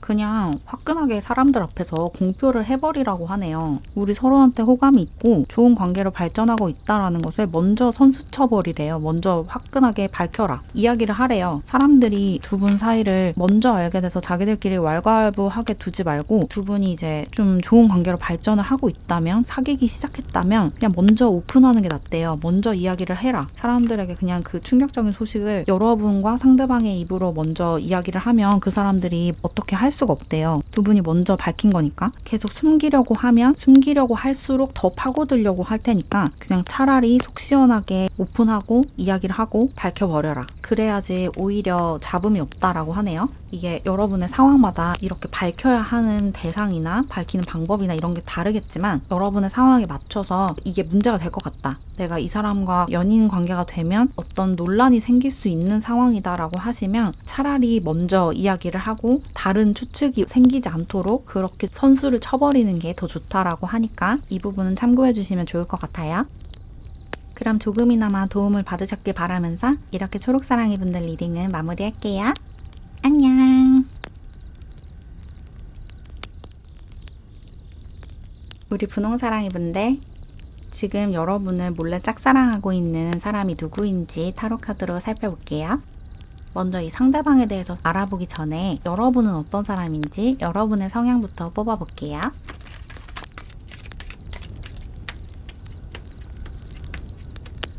그냥 화끈하게 사람들 앞에서 공표를 해버리라고 하네요. 우리 서로한테 호감이 있고 좋은 관계로 발전하고 있다라는 것을 먼저 선수쳐버리래요. 먼저 화끈하게 밝혀라. 이야기를 하래요. 사람들이 두 분 사이를 먼저 알게 돼서 자기들끼리 왈가왈부하게 두지 말고, 두 분이 이제 좀 좋은 관계로 발전을 하고 있다면, 사귀기 시작했다면 그냥 먼저 오픈하는 게 낫대요. 먼저 이야기를 해라. 사람들에게 그냥 그 충격적인 소식을 여러분과 상대방의 입으로 먼저 이야기를 하면 그 사람들이 어떻게 할 수가 없대요. 두 분이 먼저 밝힌 거니까. 계속 숨기려고 하면 숨기려고 할수록 더 파고들려고 할 테니까 그냥 차라리 속 시원하게 오픈하고 이야기를 하고 밝혀버려라. 그래야지 오히려 잡음이 없다라고 하네요. 이게 여러분의 상황마다 이렇게 밝혀야 하는 대상이나 밝히는 방법이나 이런 게 다르겠지만, 여러분의 상황에 맞춰서 이게 문제가 될 것 같다. 내가 이 사람과 연인 관계가 되면 어떤 논란이 생길 수 있는 상황이다라고 하시면 차라리 먼저 이야기를 하고 다른 추측이 생기지 않도록 그렇게 선수를 쳐버리는 게 더 좋다라고 하니까 이 부분은 참고해 주시면 좋을 것 같아요. 그럼 조금이나마 도움을 받으셨길 바라면서 이렇게 초록사랑이 분들 리딩은 마무리할게요. 안녕. 우리 분홍사랑이 분들, 지금 여러분을 몰래 짝사랑하고 있는 사람이 누구인지 타로카드로 살펴볼게요. 먼저 이 상대방에 대해서 알아보기 전에 여러분은 어떤 사람인지 여러분의 성향부터 뽑아볼게요.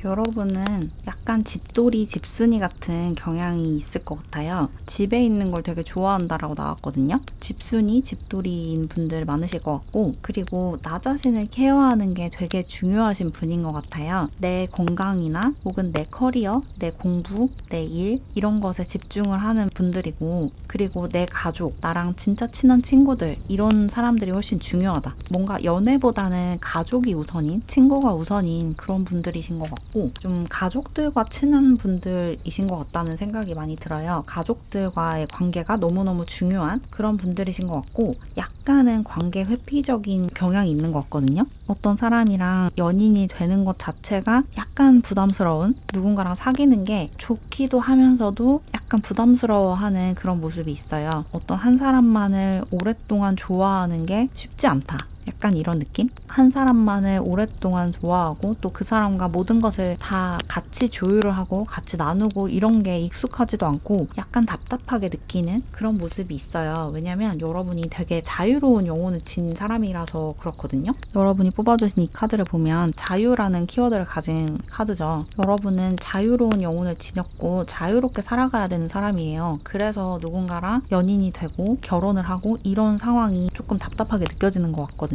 여러분은 약간 집돌이, 집순이 같은 경향이 있을 것 같아요. 집에 있는 걸 되게 좋아한다라고 나왔거든요. 집순이, 집돌이인 분들 많으실 것 같고, 그리고 나 자신을 케어하는 게 되게 중요하신 분인 것 같아요. 내 건강이나 혹은 내 커리어, 내 공부, 내 일, 이런 것에 집중을 하는 분들이고, 그리고 내 가족, 나랑 진짜 친한 친구들, 이런 사람들이 훨씬 중요하다. 뭔가 연애보다는 가족이 우선인, 친구가 우선인 그런 분들이신 것 같고, 좀 가족들과 친한 분들이신 것 같다는 생각이 많이 들어요. 가족들과의 관계가 너무너무 중요한 그런 분들이신 것 같고, 약간은 관계 회피적인 경향이 있는 것 같거든요. 어떤 사람이랑 연인이 되는 것 자체가 약간 부담스러운, 누군가랑 사귀는 게 좋기도 하면서도 약간 부담스러워하는 그런 모습이 있어요. 어떤 한 사람만을 오랫동안 좋아하는 게 쉽지 않다. 약간 이런 느낌? 한 사람만을 오랫동안 좋아하고 또 그 사람과 모든 것을 다 같이 조율을 하고 같이 나누고 이런 게 익숙하지도 않고 약간 답답하게 느끼는 그런 모습이 있어요. 왜냐면 여러분이 되게 자유로운 영혼을 진 사람이라서 그렇거든요. 여러분이 뽑아주신 이 카드를 보면 자유라는 키워드를 가진 카드죠. 여러분은 자유로운 영혼을 지녔고 자유롭게 살아가야 되는 사람이에요. 그래서 누군가랑 연인이 되고 결혼을 하고 이런 상황이 조금 답답하게 느껴지는 것 같거든요.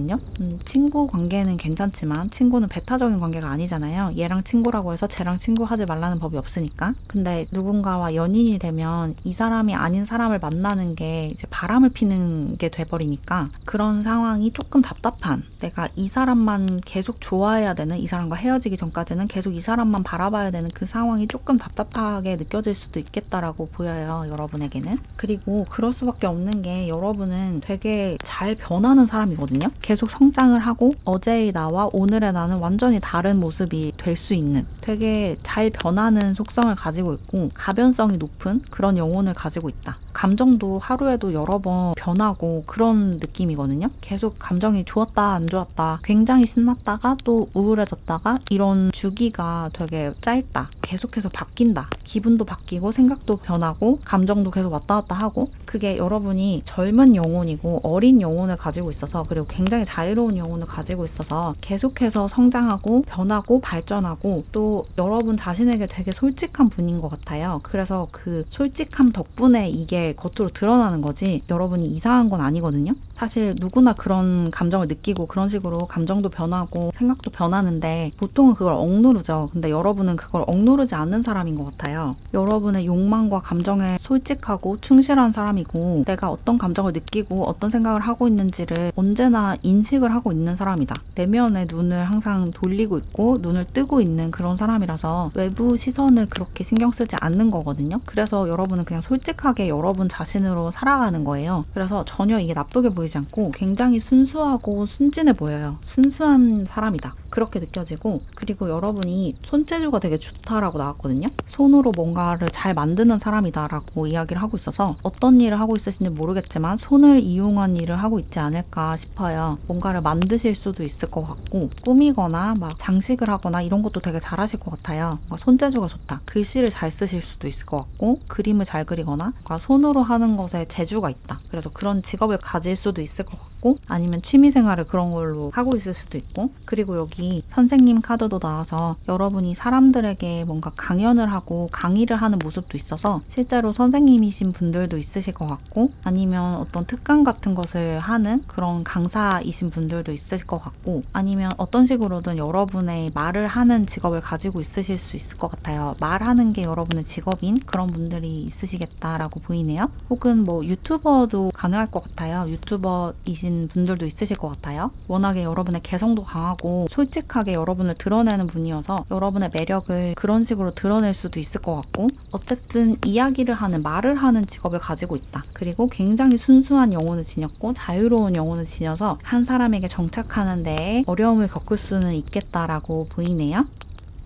친구 관계는 괜찮지만 친구는 배타적인 관계가 아니잖아요. 얘랑 친구라고 해서 쟤랑 친구하지 말라는 법이 없으니까. 근데 누군가와 연인이 되면 이 사람이 아닌 사람을 만나는 게 이제 바람을 피는 게 돼버리니까 그런 상황이 조금 답답한, 내가 이 사람만 계속 좋아해야 되는, 이 사람과 헤어지기 전까지는 계속 이 사람만 바라봐야 되는 그 상황이 조금 답답하게 느껴질 수도 있겠다라고 보여요. 여러분에게는. 그리고 그럴 수밖에 없는 게 여러분은 되게 잘 변하는 사람이거든요. 계속 성장을 하고 어제의 나와 오늘의 나는 완전히 다른 모습이 될 수 있는, 되게 잘 변하는 속성을 가지고 있고 가변성이 높은 그런 영혼을 가지고 있다. 감정도 하루에도 여러 번 변하고 그런 느낌이거든요. 계속 감정이 좋았다 안 좋았다, 굉장히 신났다가 또 우울해졌다가 이런 주기가 되게 짧다. 계속해서 바뀐다. 기분도 바뀌고 생각도 변하고 감정도 계속 왔다 갔다 하고, 그게 여러분이 젊은 영혼이고 어린 영혼을 가지고 있어서, 그리고 굉장히 자유로운 영혼을 가지고 있어서 계속해서 성장하고 변하고 발전하고 또 여러분 자신에게 되게 솔직한 분인 것 같아요. 그래서 그 솔직함 덕분에 이게 겉으로 드러나는 거지 여러분이 이상한 건 아니거든요. 사실 누구나 그런 감정을 느끼고 그런 식으로 감정도 변하고 생각도 변하는데 보통은 그걸 억누르죠. 근데 여러분은 그걸 억누르지 않는 사람인 것 같아요. 여러분의 욕망과 감정에 솔직하고 충실한 사람이고, 내가 어떤 감정을 느끼고 어떤 생각을 하고 있는지를 언제나 인식을 하고 있는 사람이다. 내면의 눈을 항상 돌리고 있고 눈을 뜨고 있는 그런 사람이라서 외부 시선을 그렇게 신경 쓰지 않는 거거든요. 그래서 여러분은 그냥 솔직하게 여러분 자신으로 살아가는 거예요. 그래서 전혀 이게 나쁘게 보이지 않고 굉장히 순수하고 순진해 보여요. 순수한 사람이다. 그렇게 느껴지고, 그리고 여러분이 손재주가 되게 좋다라고 나왔거든요. 손으로 뭔가를 잘 만드는 사람이다라고 이야기를 하고 있어서 어떤 일을 하고 있으신지 모르겠지만 손을 이용한 일을 하고 있지 않을까 싶어요. 뭔가를 만드실 수도 있을 것 같고, 꾸미거나 막 장식을 하거나 이런 것도 되게 잘하실 것 같아요. 손재주가 좋다. 글씨를 잘 쓰실 수도 있을 것 같고, 그림을 잘 그리거나 손으로 하는 것에 재주가 있다. 그래서 그런 직업을 가질 수도 있을 것 같고, 아니면 취미생활을 그런 걸로 하고 있을 수도 있고, 그리고 여기 선생님 카드도 나와서 여러분이 사람들에게 뭔가 강연을 하고 강의를 하는 모습도 있어서 실제로 선생님이신 분들도 있으실 것 같고, 아니면 어떤 특강 같은 것을 하는 그런 강사이신 분들도 있을 것 같고, 아니면 어떤 식으로든 여러분의 말을 하는 직업을 가지고 있으실 수 있을 것 같아요. 말하는 게 여러분의 직업인 그런 분들이 있으시겠다라고 보이네요. 혹은 뭐 유튜버도 가능할 것 같아요. 유튜버이신 분들도 있으실 것 같아요. 워낙에 여러분의 개성도 강하고 솔직하게 여러분을 드러내는 분이어서 여러분의 매력을 그런 식으로 드러낼 수도 있을 것 같고, 어쨌든 이야기를 하는, 말을 하는 직업을 가지고 있다. 그리고 굉장히 순수한 영혼을 지녔고 자유로운 영혼을 지녀서 한 사람에게 정착하는 데에 어려움을 겪을 수는 있겠다라고 보이네요.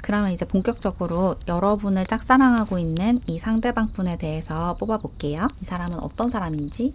그러면 이제 본격적으로 여러분을 짝사랑하고 있는 이 상대방 분에 대해서 뽑아볼게요. 이 사람은 어떤 사람인지.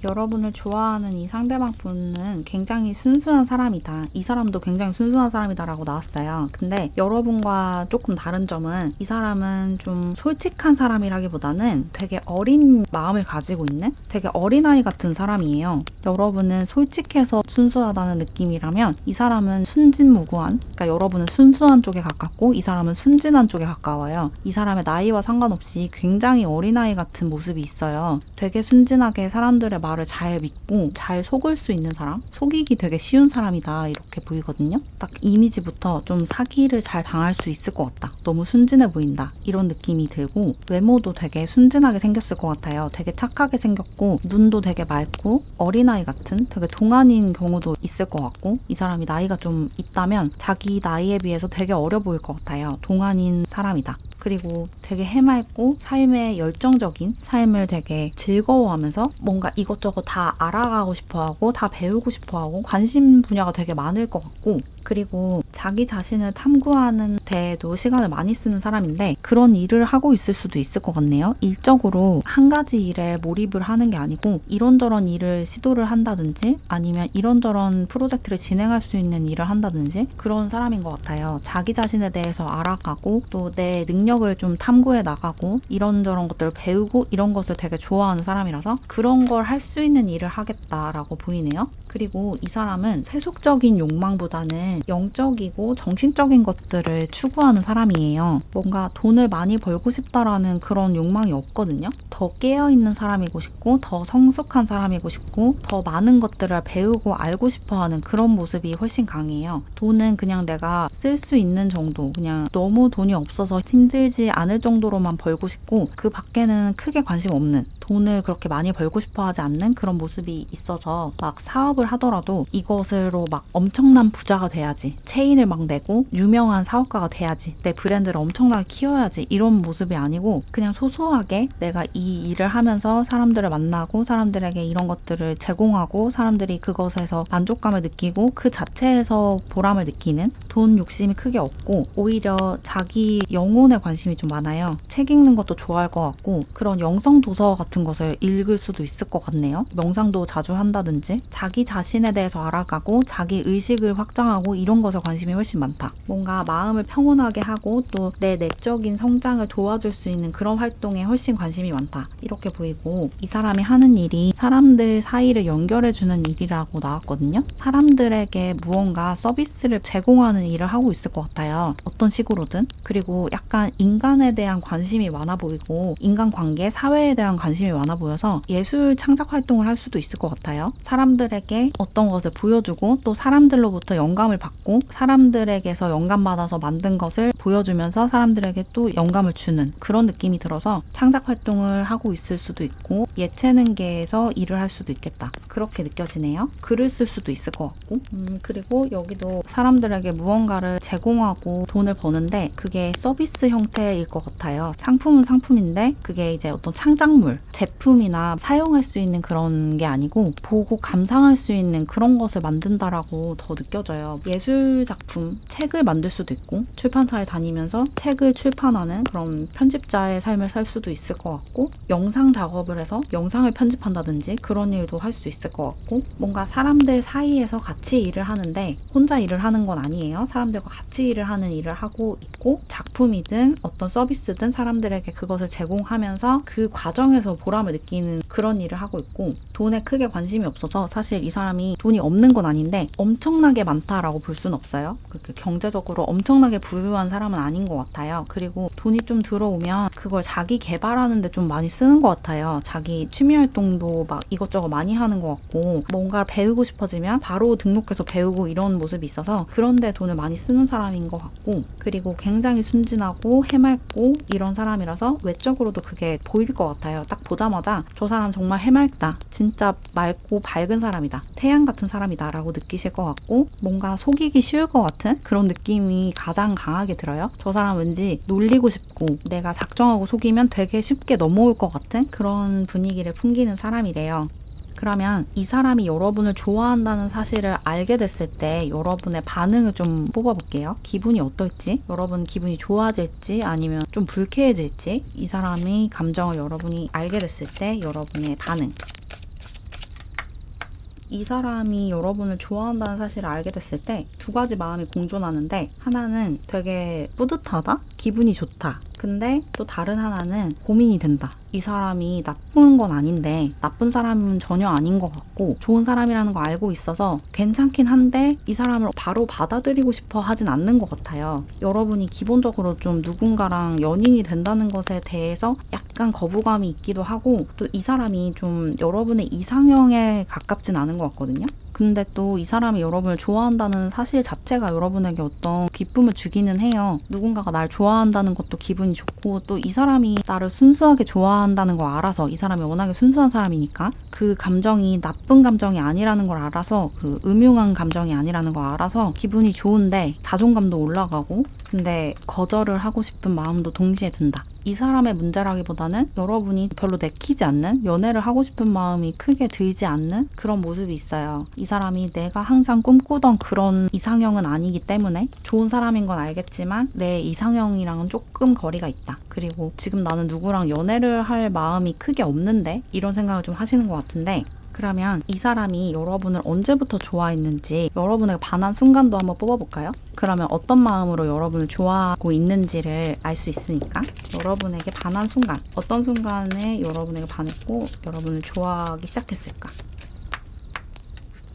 여러분을 좋아하는 이 상대방 분은 굉장히 순수한 사람이다. 이 사람도 굉장히 순수한 사람이다 라고 나왔어요. 근데 여러분과 조금 다른 점은 이 사람은 좀 솔직한 사람이라기보다는 되게 어린 마음을 가지고 있는, 되게 어린아이 같은 사람이에요. 여러분은 솔직해서 순수하다는 느낌이라면 이 사람은 순진무구한, 그러니까 여러분은 순수한 쪽에 가깝고 이 사람은 순진한 쪽에 가까워요. 이 사람의 나이와 상관없이 굉장히 어린아이 같은 모습이 있어요. 되게 순진하게 사람들의 말을 잘 믿고 잘 속을 수 있는 사람, 속이기 되게 쉬운 사람이다 이렇게 보이거든요. 딱 이미지부터 좀 사기를 잘 당할 수 있을 것 같다, 너무 순진해 보인다 이런 느낌이 들고, 외모도 되게 순진하게 생겼을 것 같아요. 되게 착하게 생겼고 눈도 되게 맑고 어린아이 같은, 되게 동안인 경우도 있을 것 같고, 이 사람이 나이가 좀 있다면 자기 나이에 비해서 되게 어려 보일 것 같아요. 동안인 사람이다. 그리고 되게 해맑고 삶에 열정적인, 삶을 되게 즐거워하면서 뭔가 이것저것 다 알아가고 싶어하고 다 배우고 싶어하고 관심 분야가 되게 많을 것 같고, 그리고 자기 자신을 탐구하는 데에도 시간을 많이 쓰는 사람인데 그런 일을 하고 있을 수도 있을 것 같네요. 일적으로 한 가지 일에 몰입을 하는 게 아니고 이런저런 일을 시도를 한다든지 아니면 이런저런 프로젝트를 진행할 수 있는 일을 한다든지 그런 사람인 것 같아요. 자기 자신에 대해서 알아가고 또 내 능력을 좀 탐구해 나가고 이런저런 것들을 배우고 이런 것을 되게 좋아하는 사람이라서 그런 걸 할 수 있는 일을 하겠다라고 보이네요. 그리고 이 사람은 세속적인 욕망보다는 영적이고 정신적인 것들을 추구하는 사람이에요. 뭔가 돈을 많이 벌고 싶다라는 그런 욕망이 없거든요. 더 깨어있는 사람이고 싶고 더 성숙한 사람이고 싶고 더 많은 것들을 배우고 알고 싶어하는 그런 모습이 훨씬 강해요. 돈은 그냥 내가 쓸 수 있는 정도, 그냥 너무 돈이 없어서 힘들지 않을 정도로만 벌고 싶고 그 밖에는 크게 관심 없는, 돈을 그렇게 많이 벌고 싶어 하지 않는 그런 모습이 있어서 막 사업을 하더라도 이것으로 막 엄청난 부자가 돼야지, 체인을 막 내고 유명한 사업가가 돼야지, 내 브랜드를 엄청나게 키워야지 이런 모습이 아니고 그냥 소소하게 내가 이 일을 하면서 사람들을 만나고 사람들에게 이런 것들을 제공하고 사람들이 그것에서 만족감을 느끼고 그 자체에서 보람을 느끼는, 돈 욕심이 크게 없고 오히려 자기 영혼에 관심이 좀 많아요. 책 읽는 것도 좋아할 것 같고 그런 영성 도서 같은 것을 읽을 수도 있을 것 같네요. 명상도 자주 한다든지 자기 자신에 대해서 알아가고 자기 의식을 확장하고 이런 것에 관심이 훨씬 많다. 뭔가 마음을 평온하게 하고 또 내 내적인 성장을 도와줄 수 있는 그런 활동에 훨씬 관심이 많다. 이렇게 보이고 이 사람이 하는 일이 사람들 사이를 연결해주는 일이라고 나왔거든요. 사람들에게 무언가 서비스를 제공하는 일을 하고 있을 것 같아요. 어떤 식으로든. 그리고 약간 인간에 대한 관심이 많아 보이고 인간관계, 사회에 대한 관심이 많아 보여서 예술 창작 활동을 할 수도 있을 것 같아요. 사람들에게 어떤 것을 보여주고 또 사람들로부터 영감을 받고 사람들에게서 영감받아서 만든 것을 보여주면서 사람들에게 또 영감을 주는 그런 느낌이 들어서 창작 활동을 하고 있을 수도 있고 예체능계에서 일을 할 수도 있겠다. 그렇게 느껴지네요. 글을 쓸 수도 있을 것 같고 그리고 여기도 사람들에게 무언가를 제공하고 돈을 버는데 그게 서비스 형태일 것 같아요. 상품은 상품인데 그게 이제 어떤 창작물, 제품이나 사용할 수 있는 그런 게 아니고 보고 감상할 수 있는 그런 것을 만든다라고 더 느껴져요. 예술 작품, 책을 만들 수도 있고 출판사에 다니면서 책을 출판하는 그런 편집자의 삶을 살 수도 있을 것 같고 영상 작업을 해서 영상을 편집한다든지 그런 일도 할 수 있을 것 같고 뭔가 사람들 사이에서 같이 일을 하는데 혼자 일을 하는 건 아니에요. 사람들과 같이 일을 하는 일을 하고 있고 작품이든 어떤 서비스든 사람들에게 그것을 제공하면서 그 과정에서 보람을 느끼는 그런 일을 하고 있고 돈에 크게 관심이 없어서 사실 이 사람이 돈이 없는 건 아닌데 엄청나게 많다라고 볼 수는 없어요. 그렇게 경제적으로 엄청나게 부유한 사람은 아닌 것 같아요. 그리고 돈이 좀 들어오면 그걸 자기 개발하는 데 좀 많이 쓰는 것 같아요. 자기 취미 활동도 막 이것저것 많이 하는 것 같고 뭔가 배우고 싶어지면 바로 등록해서 배우고 이런 모습이 있어서 그런데 돈을 많이 쓰는 사람인 것 같고 그리고 굉장히 순진하고 해맑고 이런 사람이라서 외적으로도 그게 보일 것 같아요. 딱 보자마자 저 사람 정말 해맑다. 진짜 맑고 밝은 사람이다. 태양 같은 사람이다 라고 느끼실 것 같고 뭔가 속이기 쉬울 것 같은 그런 느낌이 가장 강하게 들어요. 저 사람 왠지 놀리고 싶고 내가 작정하고 속이면 되게 쉽게 넘어올 것 같은 그런 분위기를 풍기는 사람이래요. 그러면 이 사람이 여러분을 좋아한다는 사실을 알게 됐을 때 여러분의 반응을 좀 뽑아볼게요. 기분이 어떨지, 여러분 기분이 좋아질지 아니면 좀 불쾌해질지 이 사람의 감정을 여러분이 알게 됐을 때 여러분의 반응. 이 사람이 여러분을 좋아한다는 사실을 알게 됐을 때 두 가지 마음이 공존하는데 하나는 되게 뿌듯하다? 기분이 좋다. 근데 또 다른 하나는 고민이 된다. 이 사람이 나쁜 건 아닌데 나쁜 사람은 전혀 아닌 것 같고 좋은 사람이라는 거 알고 있어서 괜찮긴 한데 이 사람을 바로 받아들이고 싶어 하진 않는 것 같아요. 여러분이 기본적으로 좀 누군가랑 연인이 된다는 것에 대해서 약간 거부감이 있기도 하고 또 이 사람이 좀 여러분의 이상형에 가깝진 않은 것 같거든요. 근데 또 이 사람이 여러분을 좋아한다는 사실 자체가 여러분에게 어떤 기쁨을 주기는 해요. 누군가가 날 좋아한다는 것도 기분이 좋고, 또 이 사람이 나를 순수하게 좋아한다는 걸 알아서, 이 사람이 워낙에 순수한 사람이니까 그 감정이 나쁜 감정이 아니라는 걸 알아서, 그 음흉한 감정이 아니라는 걸 알아서 기분이 좋은데 자존감도 올라가고, 근데 거절을 하고 싶은 마음도 동시에 든다. 이 사람의 문제라기보다는 여러분이 별로 내키지 않는, 연애를 하고 싶은 마음이 크게 들지 않는 그런 모습이 있어요. 이 사람이 내가 항상 꿈꾸던 그런 이상형은 아니기 때문에 좋은 사람인 건 알겠지만 내 이상형이랑은 조금 거리가 있다. 그리고 지금 나는 누구랑 연애를 할 마음이 크게 없는데, 이런 생각을 좀 하시는 것 같은데, 그러면 이 사람이 여러분을 언제부터 좋아했는지 여러분에게 반한 순간도 한번 뽑아볼까요? 그러면 어떤 마음으로 여러분을 좋아하고 있는지를 알 수 있으니까, 여러분에게 반한 순간, 어떤 순간에 여러분에게 반했고 여러분을 좋아하기 시작했을까?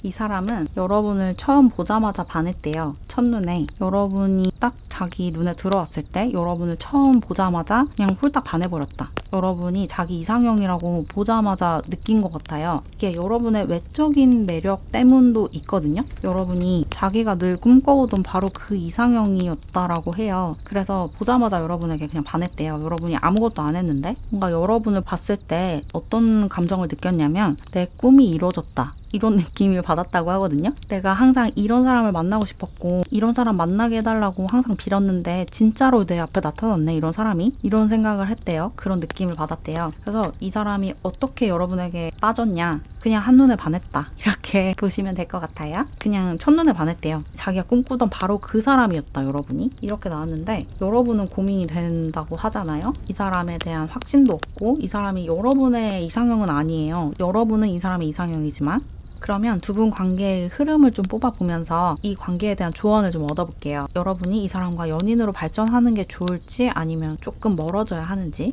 이 사람은 여러분을 처음 보자마자 반했대요. 첫눈에. 여러분이 딱 자기 눈에 들어왔을 때 여러분을 처음 보자마자 그냥 홀딱 반해버렸다. 여러분이 자기 이상형이라고 보자마자 느낀 것 같아요. 이게 여러분의 외적인 매력 때문도 있거든요. 여러분이 자기가 늘 꿈꿔오던 바로 그 이상형이었다라고 해요. 그래서 보자마자 여러분에게 그냥 반했대요. 여러분이 아무것도 안 했는데 뭔가 여러분을 봤을 때 어떤 감정을 느꼈냐면, 내 꿈이 이루어졌다, 이런 느낌을 받았다고 하거든요. 내가 항상 이런 사람을 만나고 싶었고 이런 사람 만나게 해달라고 항상 빌었는데 진짜로 내 앞에 나타났네, 이런 사람이. 이런 생각을 했대요. 그런 느낌을 받았대요. 그래서 이 사람이 어떻게 여러분에게 빠졌냐, 그냥 한눈에 반했다, 이렇게 보시면 될 것 같아요. 그냥 첫눈에 반했대요. 자기가 꿈꾸던 바로 그 사람이었다, 여러분이. 이렇게 나왔는데, 여러분은 고민이 된다고 하잖아요. 이 사람에 대한 확신도 없고, 이 사람이 여러분의 이상형은 아니에요. 여러분은 이 사람의 이상형이지만. 그러면 두 분 관계의 흐름을 좀 뽑아보면서 이 관계에 대한 조언을 좀 얻어볼게요. 여러분이 이 사람과 연인으로 발전하는 게 좋을지, 아니면 조금 멀어져야 하는지.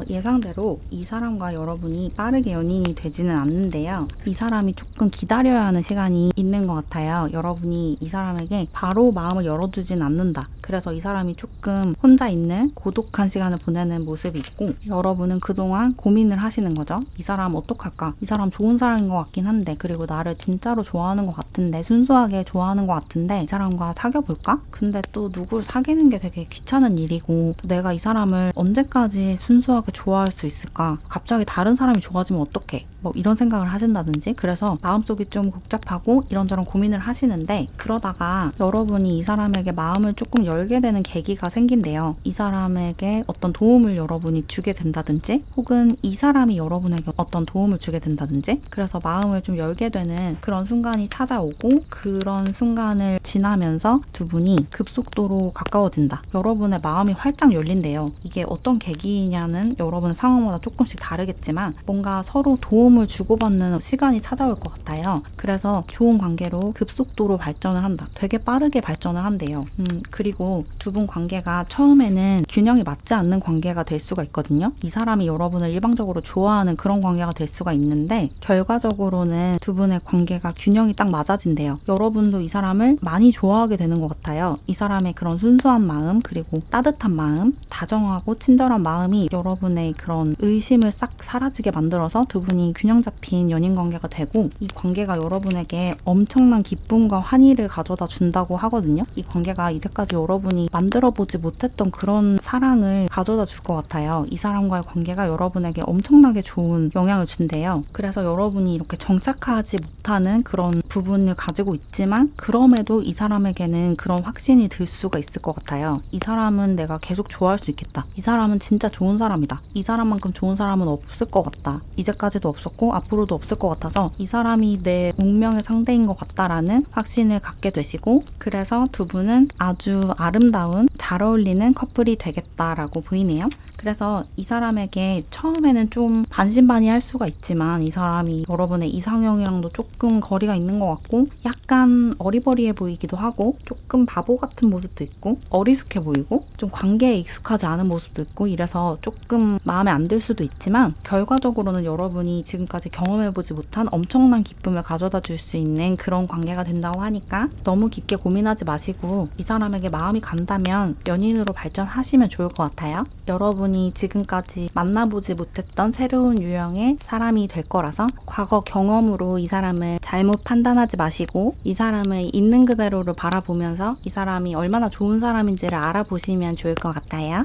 예상대로 이 사람과 여러분이 빠르게 연인이 되지는 않는데요. 이 사람이 조금 기다려야 하는 시간이 있는 것 같아요. 여러분이 이 사람에게 바로 마음을 열어주진 않는다. 그래서 이 사람이 조금 혼자 있는 고독한 시간을 보내는 모습이 있고, 여러분은 그동안 고민을 하시는 거죠. 이 사람 어떡할까? 이 사람 좋은 사람인 것 같긴 한데, 그리고 나를 진짜로 좋아하는 것 같은데, 순수하게 좋아하는 것 같은데 이 사람과 사귀어볼까? 근데 또 누구를 사귀는 게 되게 귀찮은 일이고, 또 내가 이 사람을 언제까지 순수하게 좋아할 수 있을까? 갑자기 다른 사람이 좋아지면 어떡해? 뭐 이런 생각을 하신다든지. 그래서 마음속이 좀 복잡하고 이런저런 고민을 하시는데, 그러다가 여러분이 이 사람에게 마음을 조금 열게 되는 계기가 생긴대요. 이 사람에게 어떤 도움을 여러분이 주게 된다든지, 혹은 이 사람이 여러분에게 어떤 도움을 주게 된다든지, 그래서 마음을 좀 열게 되는 그런 순간이 찾아오고, 그런 순간을 지나면서 두 분이 급속도로 가까워진다. 여러분의 마음이 활짝 열린대요. 이게 어떤 계기냐는 여러분 상황마다 조금씩 다르겠지만, 뭔가 서로 도움을 주고받는 시간이 찾아올 것 같아요. 그래서 좋은 관계로 급속도로 발전을 한다. 되게 빠르게 발전을 한대요. 그리고 두 분 관계가 처음에는 균형이 맞지 않는 관계가 될 수가 있거든요. 이 사람이 여러분을 일방적으로 좋아하는 그런 관계가 될 수가 있는데, 결과적으로는 두 분의 관계가 균형이 딱 맞아진대요. 여러분도 이 사람을 많이 좋아하게 되는 것 같아요. 이 사람의 그런 순수한 마음, 그리고 따뜻한 마음, 다정하고 친절한 마음이 여러분의 그런 의심을 싹 사라지게 만들어서 두 분이 균형 잡힌 연인 관계가 되고, 이 관계가 여러분에게 엄청난 기쁨과 환희를 가져다 준다고 하거든요. 이 관계가 이제까지 여러분이 만들어보지 못했던 그런 사랑을 가져다 줄 것 같아요. 이 사람과의 관계가 여러분에게 엄청나게 좋은 영향을 준대요. 그래서 여러분이 이렇게 정착하지 못하는 그런 부분을 가지고 있지만, 그럼에도 이 사람에게는 그런 확신이 들 수가 있을 것 같아요. 이 사람은 내가 계속 좋아할 수 있겠다. 이 사람은 진짜 좋은 사람이다. 이 사람만큼 좋은 사람은 없을 것 같다. 이제까지도 없었고 앞으로도 없을 것 같아서 이 사람이 내 운명의 상대인 것 같다라는 확신을 갖게 되시고, 그래서 두 분은 아주 아름다운 잘 어울리는 커플이 되겠다라고 보이네요. 그래서 이 사람에게 처음에는 좀 반신반의할 수가 있지만, 이 사람이 여러분의 이상형이랑도 조금 거리가 있는 것 같고, 약간 어리버리해 보이기도 하고, 조금 바보 같은 모습도 있고, 어리숙해 보이고, 좀 관계에 익숙하지 않은 모습도 있고, 이래서 조금 조금 마음에 안 들 수도 있지만 결과적으로는 여러분이 지금까지 경험해보지 못한 엄청난 기쁨을 가져다 줄 수 있는 그런 관계가 된다고 하니까 너무 깊게 고민하지 마시고 이 사람에게 마음이 간다면 연인으로 발전하시면 좋을 것 같아요. 여러분이 지금까지 만나보지 못했던 새로운 유형의 사람이 될 거라서 과거 경험으로 이 사람을 잘못 판단하지 마시고 이 사람을 있는 그대로를 바라보면서 이 사람이 얼마나 좋은 사람인지를 알아보시면 좋을 것 같아요.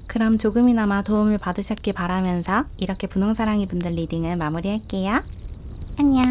그럼 조금이나마 도움을 받으셨길 바라면서 이렇게 분홍사랑이 분들 리딩을 마무리할게요. 안녕.